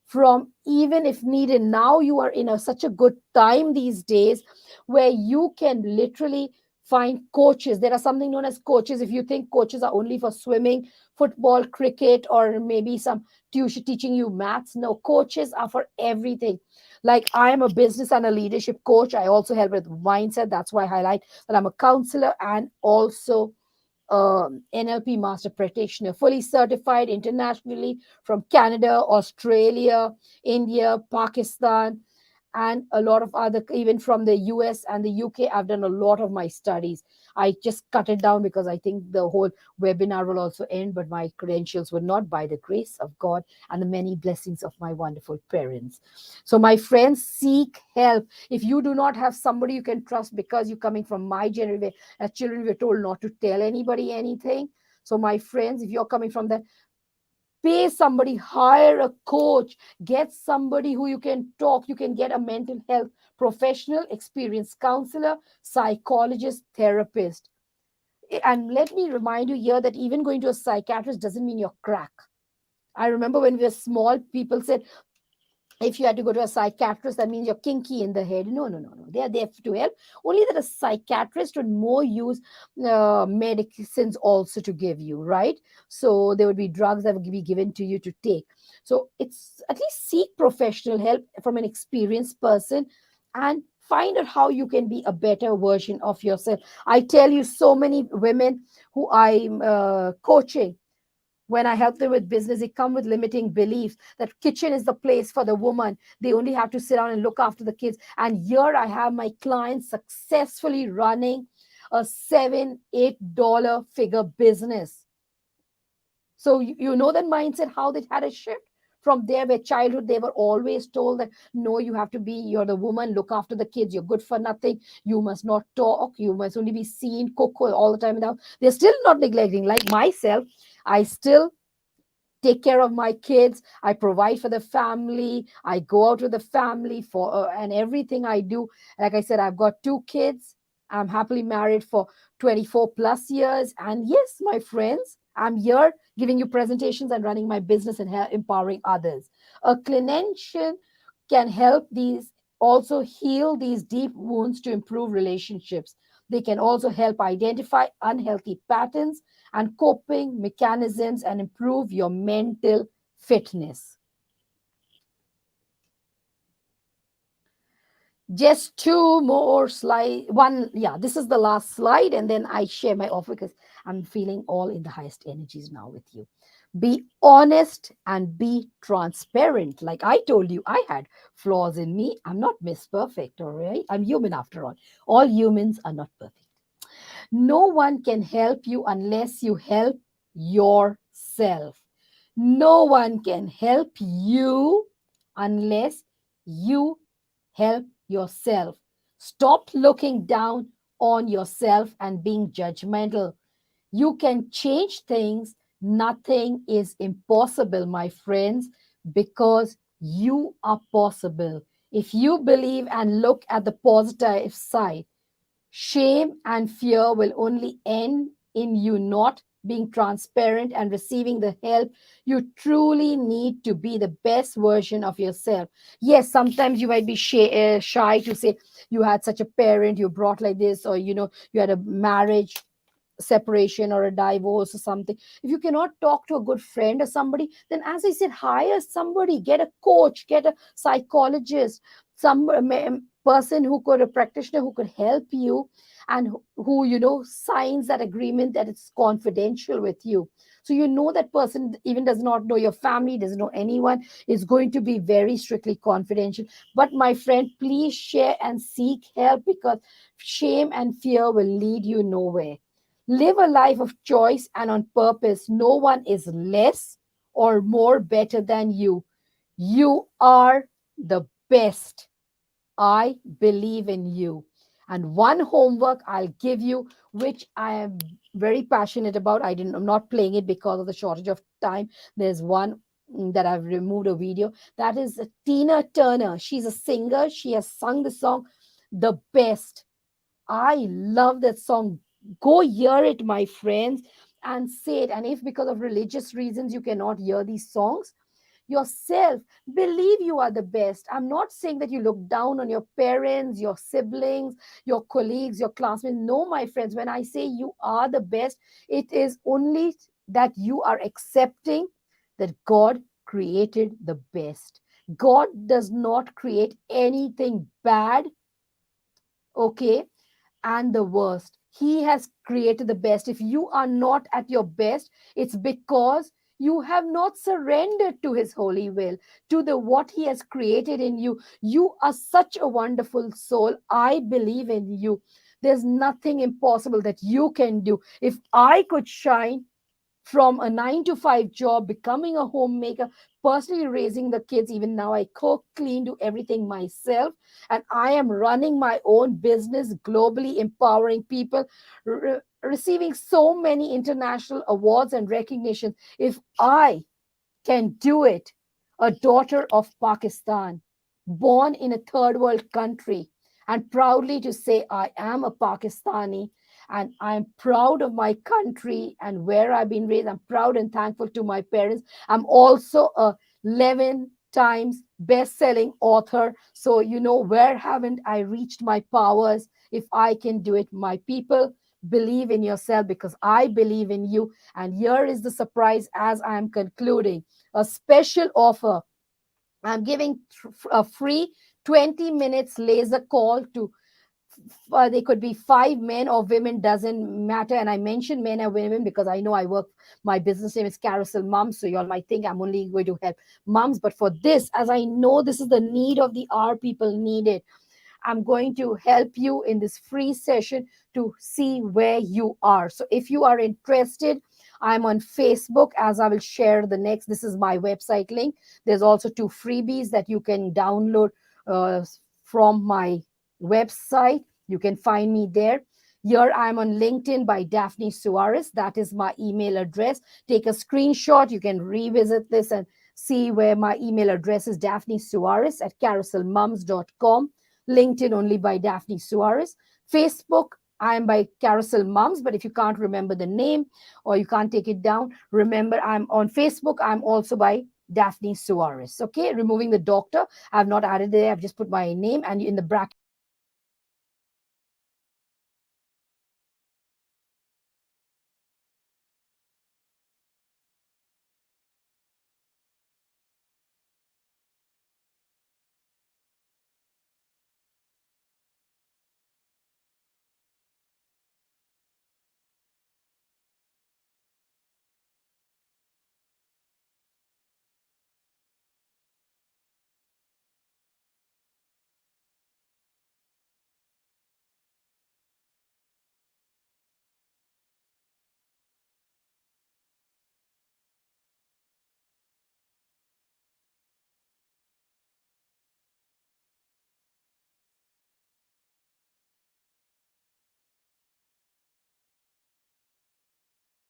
from, even if needed. Now you are in such a good time these days where you can literally find coaches. There are something known as coaches. If you think coaches are only for swimming, football, cricket, or maybe some tuition teaching you maths, no, coaches are for everything. Like, I am a business and a leadership coach. I also help with mindset. That's why I highlight that I'm a counselor and also NLP master practitioner, fully certified internationally from Canada, Australia, India, Pakistan, and a lot of other, even from the US and the UK. I've done a lot of my studies. I just cut it down because I think the whole webinar will also end, but my credentials were not, by the grace of God and the many blessings of my wonderful parents. So, my friends, seek help. If you do not have somebody you can trust, because you're coming from my generation, as children, we're told not to tell anybody anything. So, my friends, if you're coming from that, pay somebody, hire a coach, get somebody who you can talk. You can get a mental health professional, experienced counselor, psychologist, therapist. And let me remind you here that even going to a psychiatrist doesn't mean you're crack. I remember when we were small, people said, If you had to go to a psychiatrist, that means you're kinky in the head. No, no, no, no. They are there to help. Only that a psychiatrist would more use medicines also to give you, right? So there would be drugs that would be given to you to take. So it's at least seek professional help from an experienced person and find out how you can be a better version of yourself. I tell you, so many women who I'm coaching, when I help them with business, they come with limiting beliefs that kitchen is the place for the woman. They only have to sit down and look after the kids. And here I have my clients successfully running a $7, $8 figure business. So you know that mindset, how they had a shift from there, where childhood they were always told that no, you have to be, you're the woman, look after the kids, you're good for nothing, you must not talk, you must only be seen, cook all the time. Now they're still not neglecting. Like myself, I still take care of my kids, I provide for the family, I go out with the family for and everything I do. Like I said, I've got two kids, I'm happily married for 24 plus years, and yes, my friends, I'm here giving you presentations and running my business and empowering others. A clinician can help these, also heal these deep wounds to improve relationships. They can also help identify unhealthy patterns and coping mechanisms and improve your mental fitness. Just two more slide. One, yeah, this is the last slide, and then I share my offer because I'm feeling all in the highest energies now with you. Be honest and be transparent. Like I told you, I had flaws in me. I'm not Miss Perfect, all right? I'm human after all. All humans are not perfect. No one can help you unless you help yourself. No one can help you unless you help yourself. Stop looking down on yourself and being judgmental. You can change things. Nothing is impossible, my friends, because you are possible. If you believe and look at the positive side, shame and fear will only end in you not being transparent and receiving the help you truly need to be the best version of yourself. Yes, sometimes you might be shy to say you had such a parent you brought like this, or you had a marriage separation or a divorce or something. If you cannot talk to a good friend or somebody, then as I said, hire somebody, get a coach, get a psychologist, some person who could, a practitioner who could help you, and who signs that agreement that it's confidential with you. So that person even does not know your family, doesn't know anyone, is going to be very strictly confidential. But my friend, please share and seek help, because shame and fear will lead you nowhere. Live a life of choice and on purpose. No one is less or more better than you. You are the best. I believe in you. And one homework I'll give you, which I am very passionate about. I'm not playing it because of the shortage of time. There's one that I've removed a video. That is Tina Turner. She's a singer. She has sung the song The Best. I love that song. Go hear it, my friends, and say it. And if because of religious reasons you cannot hear these songs, yourself, believe you are the best. I'm not saying that you look down on your parents, your siblings, your colleagues, your classmates. No, my friends, when I say you are the best, it is only that you are accepting that God created the best. God does not create anything bad, okay, and the worst. He has created the best. If you are not at your best, it's because you have not surrendered to his holy will, to the what he has created in you. You are such a wonderful soul. I believe in you. There's nothing impossible that you can do. If I could shine from a 9 to 5 job, becoming a homemaker, personally raising the kids. Even now, I cook, clean, do everything myself. And I am running my own business, globally empowering people, receiving so many international awards and recognition. If I can do it. A daughter of Pakistan, born in a third world country, and proudly to say, I am a Pakistani and I'm proud of my country and where I've been raised. I'm proud and thankful to my parents. I'm also a 11 Times best-selling author. So, where haven't I reached my powers if I can do it? My people, believe in yourself because I believe in you. And here is the surprise as I am concluding a special offer. I'm giving a free 20 minutes laser call to they could be 5 men or women, doesn't matter. And I mention men and women because I know I work, my business name is Carousel Moms, so y'all might think I'm only going to help moms, but for this, as I know this is the need of the hour, people need it, I'm going to help you in this free session to see where you are. So if you are interested, I'm on Facebook, as I will share the next. This is my website link. There's also 2 freebies that you can download uh, from my website. You can find me there. Here I'm on LinkedIn by Daphne Suarez. That is my email address. Take a screenshot. You can revisit this and see where my email address is, Daphne Suarez at carouselmoms.com. LinkedIn only by Daphne Suarez. Facebook, I am by Carousel Moms, but if you can't remember the name or you can't take it down, remember I'm on Facebook. I'm also by Daphne Suarez. Okay, removing the doctor. I've not added there. I've just put my name, and in the bracket,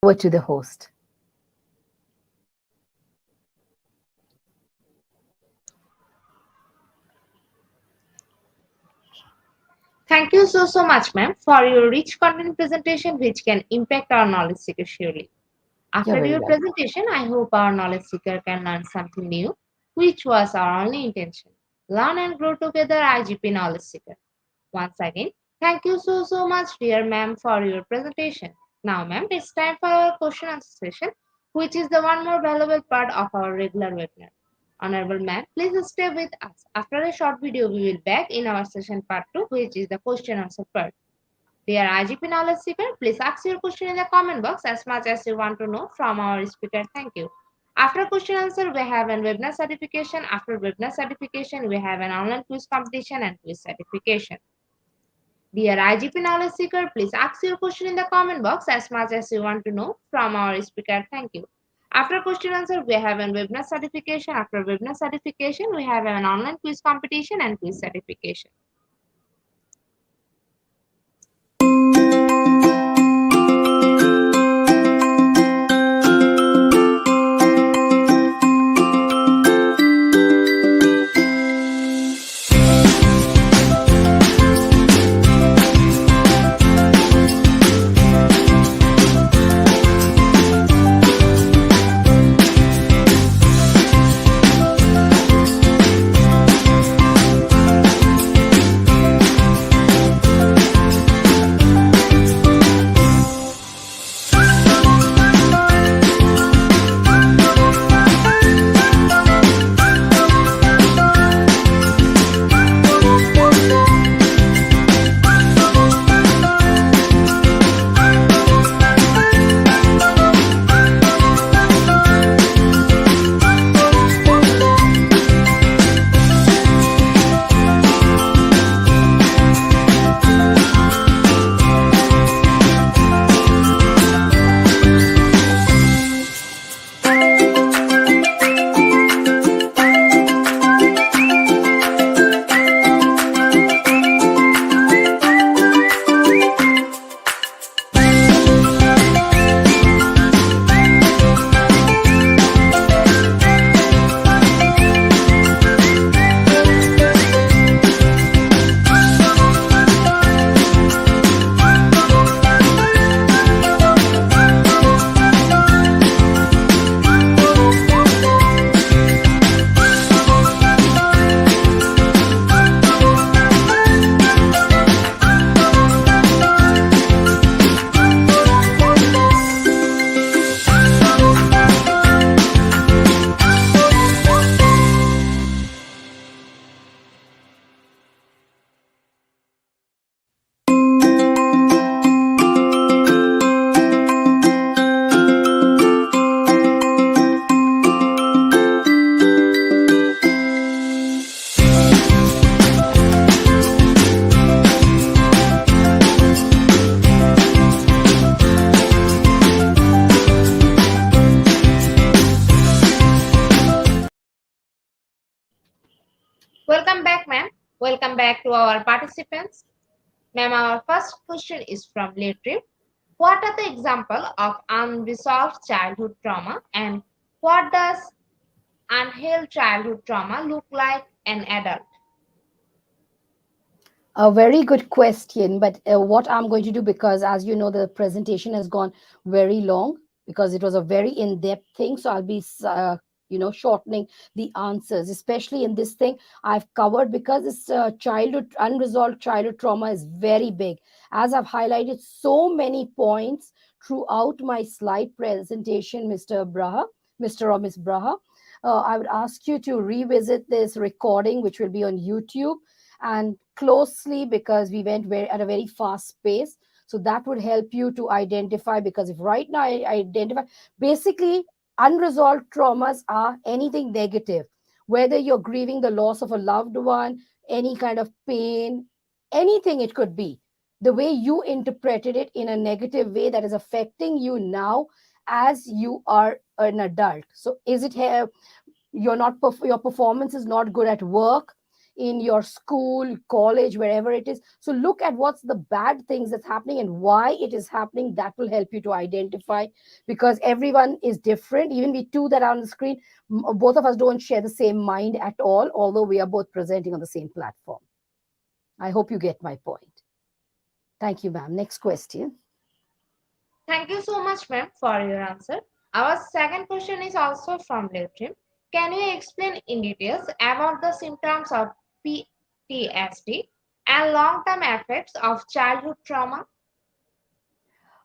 over to the host. Thank you so much, ma'am, for your rich content presentation, which can impact our knowledge seeker surely. You're After very your welcome. presentation, I hope our knowledge seeker can learn something new, which was our only intention. Learn and grow together, IGP knowledge seeker. Once again, thank you so much, dear ma'am, for your presentation. Now, ma'am, it's time for our question answer session, which is the one more valuable part of our regular webinar. Honorable ma'am, please stay with us. After a short video, we will back in our session part 2, which is the question answer part. Dear IGP knowledge seeker, please ask your question in the comment box as much as you want to know from our speaker. Thank you. After question answer, we have an webinar certification. After webinar certification, we have an online quiz competition and quiz certification. Dear IGP knowledge seeker, please ask your question in the comment box as much as you want to know from our speaker. Thank you. After question answer, we have a webinar certification. After webinar certification, we have an online quiz competition and quiz certification. welcome back to our participants. Ma'am, our first question is from Litri. What are the example of unresolved childhood trauma and what does unhealed childhood trauma look like an adult? A very good question, but what I'm going to do, because as you know, the presentation has gone very long because it was a very in-depth thing. So I'll be, shortening the answers, especially in this thing I've covered because this childhood, unresolved childhood trauma is very big. As I've highlighted so many points throughout my slide presentation, Mr. or Miss Braha, I would ask you to revisit this recording, which will be on YouTube and closely because we went at a very fast pace. So that would help you to identify, because if right now I identify, basically unresolved traumas are anything negative, whether you're grieving the loss of a loved one, any kind of pain, anything it could be. The way you interpreted it in a negative way that is affecting you now as you are an adult. So is it your performance is not good at work, in your school, college, wherever it is. So look at what's the bad things that's happening and why it is happening. That will help you to identify, because everyone is different. Even we two that are on the screen, both of us don't share the same mind at all, although we are both presenting on the same platform. I hope you get my point. Thank you, ma'am. Next question. Thank you so much, ma'am, for your answer. Our second question is also from Litrim. Can you explain in details about the symptoms of PTSD and long-term effects of childhood trauma?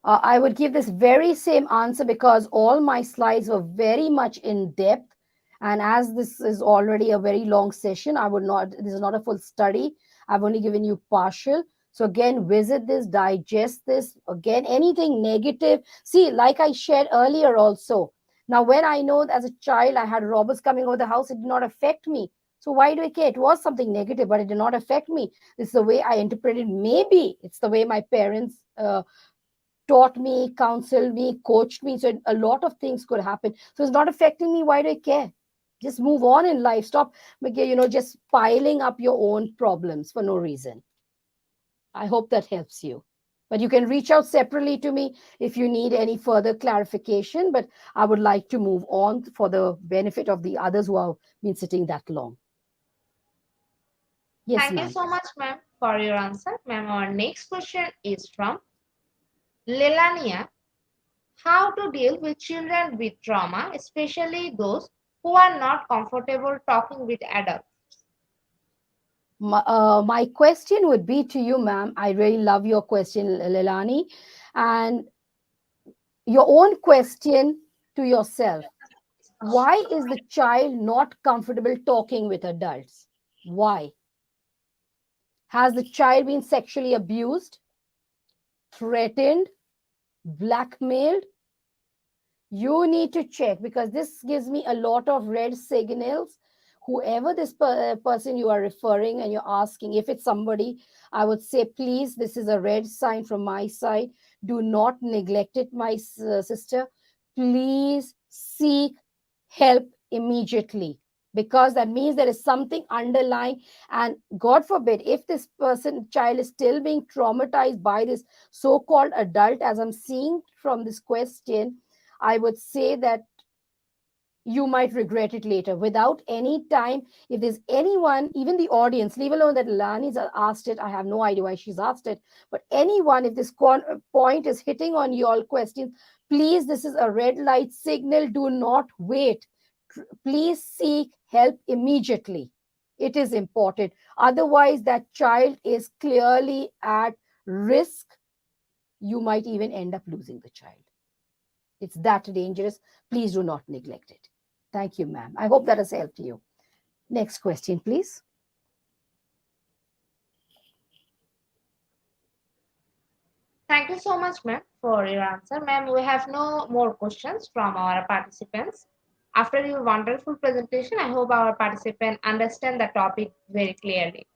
I would give this very same answer because all my slides were very much in depth. And as this is already a very long session, I would not, this is not a full study. I've only given you partial. So again, visit this, digest this. Again, anything negative. See, like I shared earlier also. Now, when I know as a child I had robbers coming over the house, it did not affect me. So why do I care? It was something negative, but it did not affect me. It's the way I interpreted. Maybe it's the way my parents taught me, counseled me, coached me. So a lot of things could happen. So it's not affecting me. Why do I care? Just move on in life. Stop, just piling up your own problems for no reason. I hope that helps you. But you can reach out separately to me if you need any further clarification. But I would like to move on for the benefit of the others who have been sitting that long. Yes, Thank you ma'am. so much, ma'am, for your answer. Ma'am, our next question is from Lelania. How to deal with children with trauma, especially those who are not comfortable talking with adults? My question would be to you, ma'am. I really love your question, Lelani. And your own question to yourself: why is the child not comfortable talking with adults? Why? Has the child been sexually abused, threatened, blackmailed? You need to check, because this gives me a lot of red signals. Whoever this person you are referring and you're asking, if it's somebody, I would say, please, this is a red sign from my side. Do not neglect it, my sister. Please seek help immediately, because that means there is something underlying. And God forbid, if this child is still being traumatized by this so-called adult, as I'm seeing from this question, I would say that you might regret it later. Without any time, if there's anyone, even the audience, leave alone that Lani's asked it, I have no idea why she's asked it, but anyone, if this point is hitting on your questions, please, this is a red light signal. Do not wait. Please seek help immediately. It is important. Otherwise, that child is clearly at risk. You might even end up losing the child. It's that dangerous. Please do not neglect it. Thank you, ma'am. I hope that has helped you. Next question, please. Thank you so much, ma'am, for your answer. Ma'am, we have no more questions from our participants. After your wonderful presentation, I hope our participants understand the topic very clearly.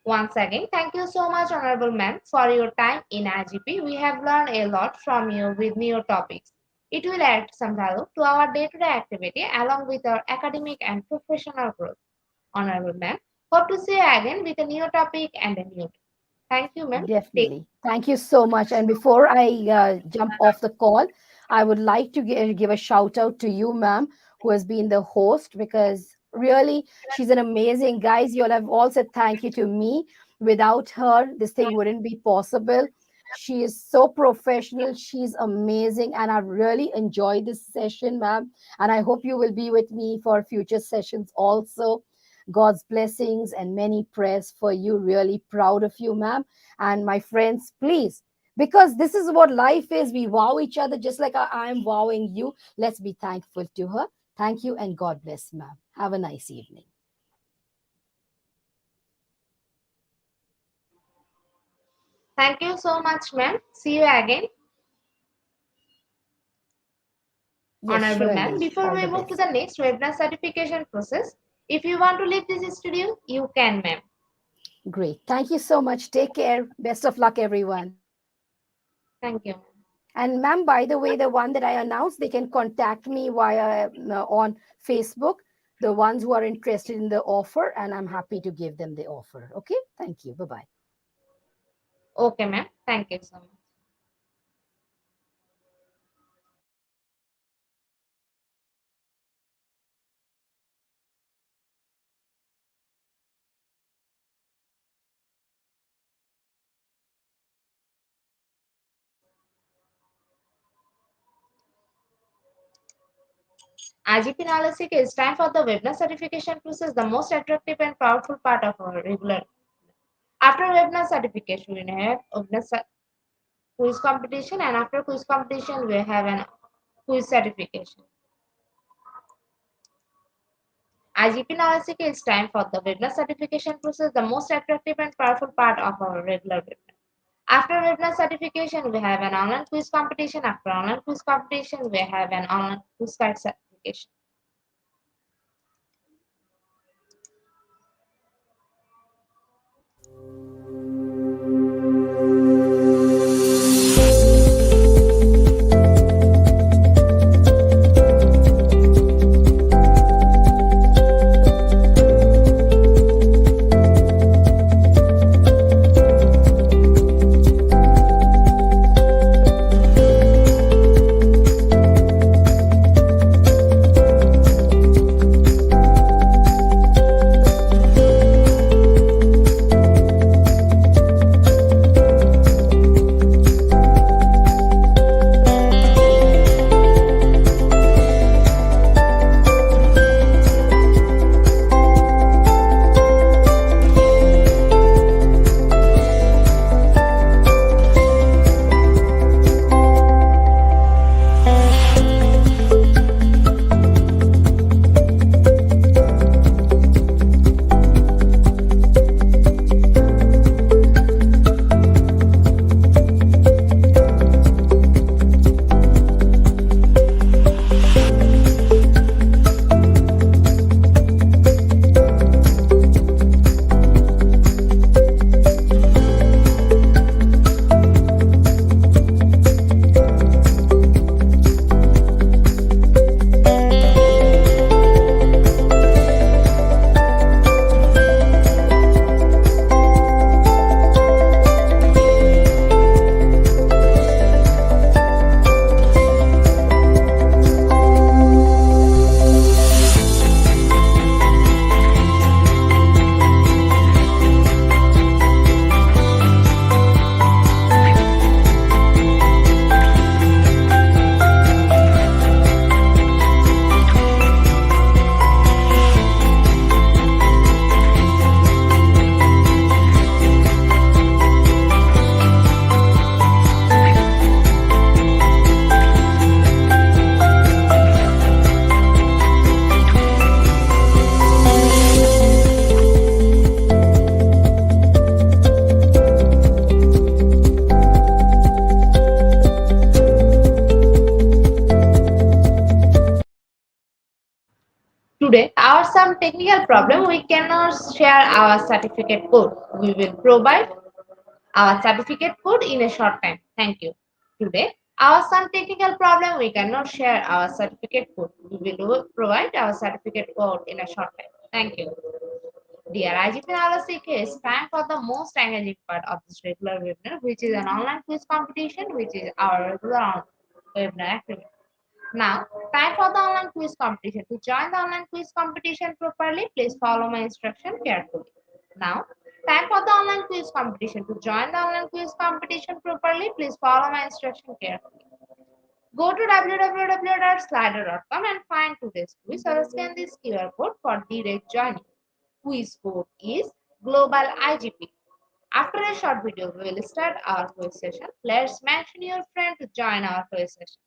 Once again, thank you so much, Honorable Ma'am, for your time in IGP. We have learned a lot from you with new topics. It will add some value to our day-to-day activity along with our academic and professional growth. Honorable ma'am. Hope to see you again with a new topic and a new. Thank you, ma'am. Take. Definitely. Thank you so much. And before I jump off the call, I would like to give a shout out to you, ma'am, who has been the host because really she's an amazing guys. You'll have all said thank you to me. Without her, this thing wouldn't be possible. She is so professional. She's amazing. And I really enjoyed this session, ma'am. And I hope you will be with me for future sessions also. God's blessings and many prayers for you. Really proud of you, ma'am. And my friends, please, because this is what life is. We wow each other just like I'm wowing you. Let's be thankful to her. Thank you and God bless, ma'am. Have a nice evening. Thank you so much, ma'am. See you again, Yes, Honorable ma'am. surely. Before All we the move to best. the next webinar certification process, if you want to leave this studio, you can, ma'am. Great. Thank you so much. Take care. Best of luck, everyone. Thank you. And ma'am, by the way, the one that I announced, they can contact me via on Facebook. The ones who are interested in the offer, and I'm happy to give them the offer. Okay. Thank you. Bye bye. Okay, ma'am. Thank you so much. IGP analysis is time for the webinar certification process, the most attractive and powerful part of our regular. After webinar certification, we have quiz competition, and after quiz competition, we have an quiz certification. IGP analysis is time for the webinar certification process, the most attractive and powerful part of our regular webinar. After webinar certification, we have an online quiz competition. After online quiz competition, we have an online quiz card certification. Today, our some technical problem, we cannot share our certificate code. We will provide our certificate code in a short time. Thank you. Today, our some technical problem, we cannot share our certificate code. We will provide our certificate code in a short time. Thank you. Dear IGP knowledge seekers, time for the most engaging part of this regular webinar, which is an online quiz competition, which is our regular webinar activity. Now, time for the online quiz competition. To join the online quiz competition properly, please follow my instruction carefully. Now, time for the online quiz competition. To join the online quiz competition properly, please follow my instruction carefully. Go to www.slido.com and find today's quiz or scan this QR code for direct joining. Quiz code is Global IGP. After a short video, we will start our quiz session. Let's mention your friend to join our quiz session.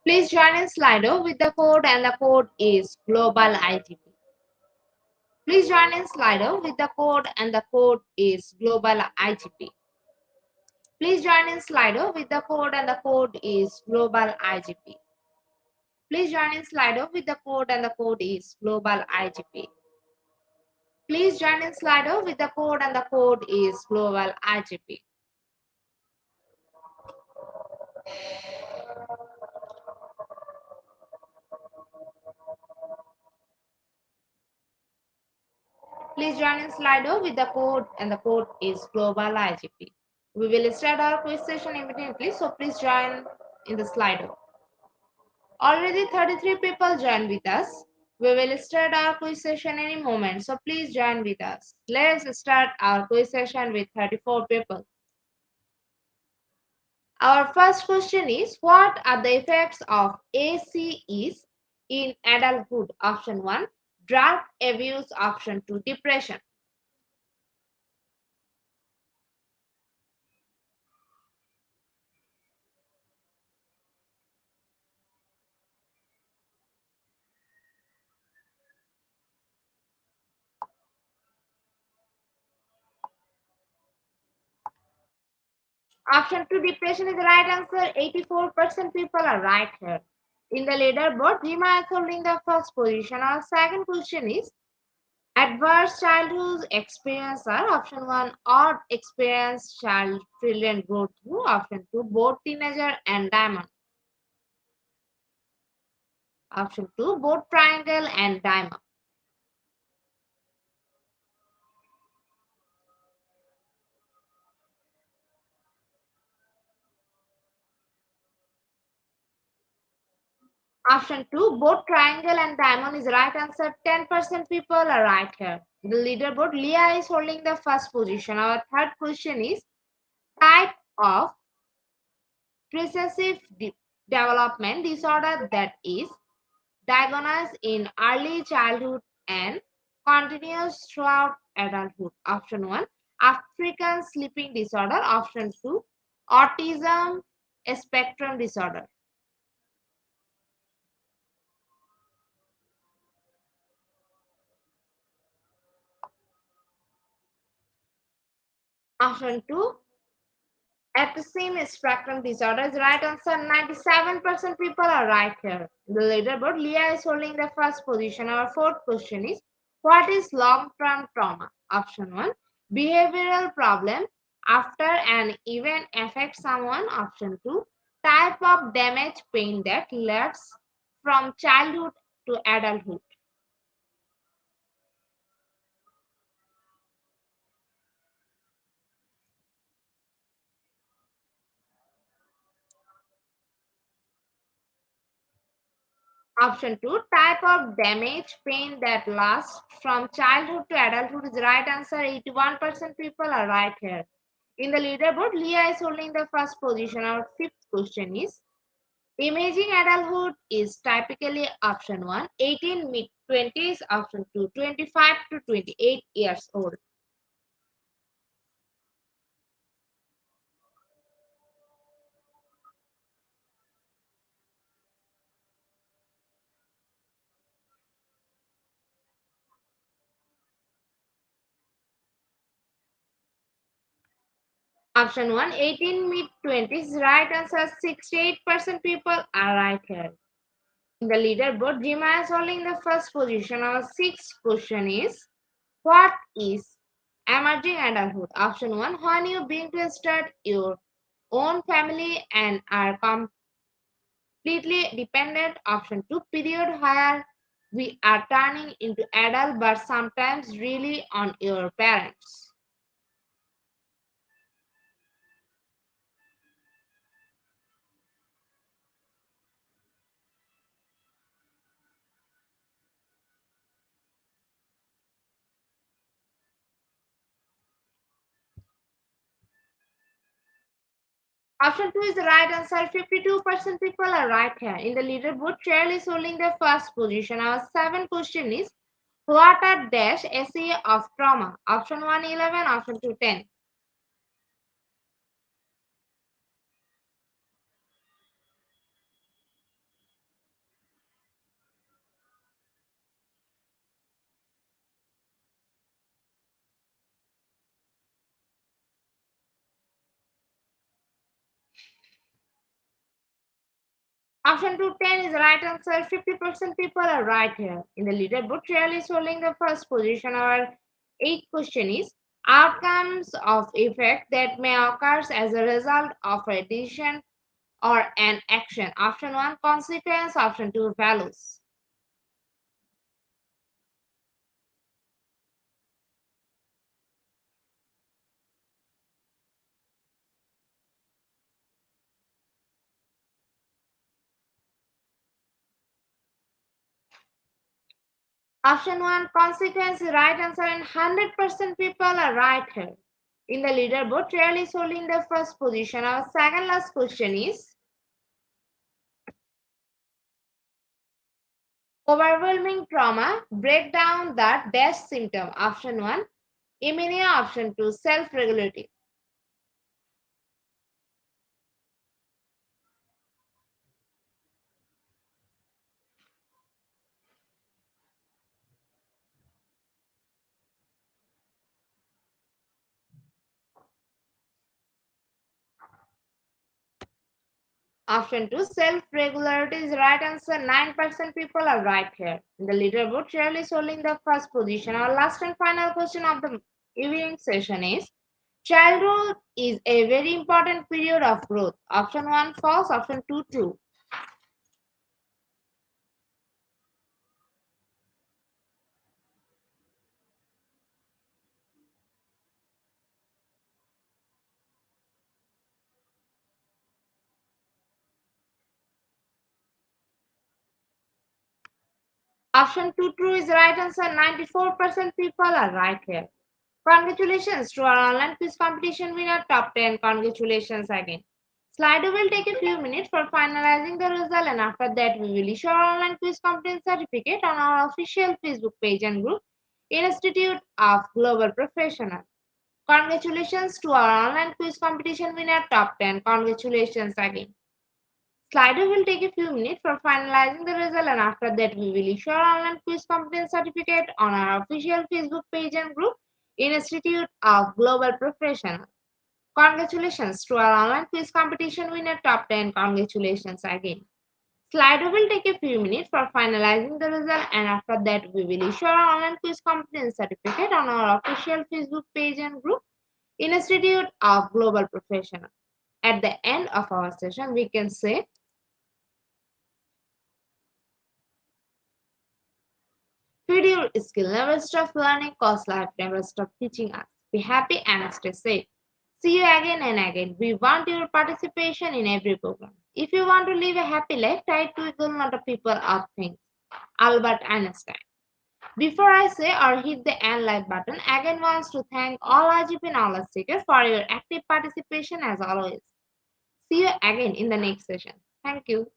Please join in Slido with the code and the code is Global IGP. Please join in Slido with the code and the code is Global IGP. Please join in Slido with the code and the code is Global IGP. Please join in Slido with the code and the code is Global IGP. Please join in Slido with the code and the code is Global IGP. Please join in Slido with the code and the code is Global IGP. We will start our quiz session immediately, so please join in the Slido. Already 33 people joined with us. We will start our quiz session any moment, so please join with us. Let's start our quiz session with 34 people. Our first question is, what are the effects of ACEs in adulthood? Option 1, drug abuse. Option 2, depression. Option 2, depression is the right answer. 84% people are right here. In the leaderboard, Rima is holding the first position. Our second question is, adverse childhood experience are option 1, odd experience children go through. Option 2, both teenager and diamond. Option 2, both triangle and diamond. Option 2, both triangle and diamond is the right answer. 10% people are right here. In the leaderboard, Leah is holding the first position. Our third question is, type of recessive development disorder that is diagnosed in early childhood and continues throughout adulthood. Option 1, African sleeping disorder. Option 2, autism spectrum disorder. Option 2, autism spectrum disorder is right answer. 97% people are right here. The leaderboard, Leah is holding the first position. Our fourth question is, what is long-term trauma? Option 1, behavioral problem after an event affects someone. Option 2, type of damage pain that lasts from childhood to adulthood. Option 2, type of damage pain that lasts from childhood to adulthood is right answer. 81% people are right here. In the leaderboard, Leah is holding the first position. Our fifth question is, imaging adulthood is typically option 1, 18 mid 20s, option 2, 25 to 28 years old. Option 1, 18 mid 20s, right answer. 68% people are right here. In the leaderboard, Jima is holding the first position. Our sixth question is, what is emerging adulthood? Option 1, when you begin to start your own family and are completely dependent. Option 2, period where we are turning into adult but sometimes really on your parents. Option 2 is the right answer. 52% people are right here. In the leaderboard, Cheryl is holding the first position. Our seventh question is, what are dash SE of trauma? Option 1, 11, option 2, 10. Option 2, 10 is the right answer. 50% people are right here. In the leaderboard, Cheryl is holding the first position. Our eighth question is, outcomes of effect that may occur as a result of a decision or an action. Option 1, consequence. Option 2, values. Option 1, consequence is right answer, and 100% people are right here. In the leaderboard, Cheryl is holding the first position. Our second last question is, overwhelming trauma, break down the dash symptom. Option 1, anemia. Option 2, self-regulating. Option 2, self-regularity is right answer. 9% people are right here. In the leaderboard, Cheryl is holding the first position. Our last and final question of the evening session is, childhood is a very important period of growth. Option 1, false. Option 2, true. Option 2, true is the right answer. 94% people are right here. Congratulations to our online quiz competition winner, top 10. Congratulations again. Slido will take a few minutes for finalizing the result, and after that, we will issue our online quiz competence certificate on our official Facebook page and group, Institute of Global Professional. Congratulations to our online quiz competition winner, top 10. Congratulations again. Slido will take a few minutes for finalizing the result, and after that, we will issue our online quiz competence certificate on our official Facebook page and group, Institute of Global Professional. Congratulations to our online quiz competition winner top 10. Congratulations again. Slido will take a few minutes for finalizing the result, and after that we will issue our online quiz competence certificate on our official Facebook page and group, Institute of Global Professional. At the end of our session, we can say, feed your skill, never stop learning, cause life never stop teaching us. Be happy and stay safe. See you again and again. We want your participation in every program. If you want to live a happy life, try to equal not a people or things. Albert Einstein. Before I say or hit the end like button, again wants to thank all IGP knowledge seekers for your active participation as always. See you again in the next session. Thank you.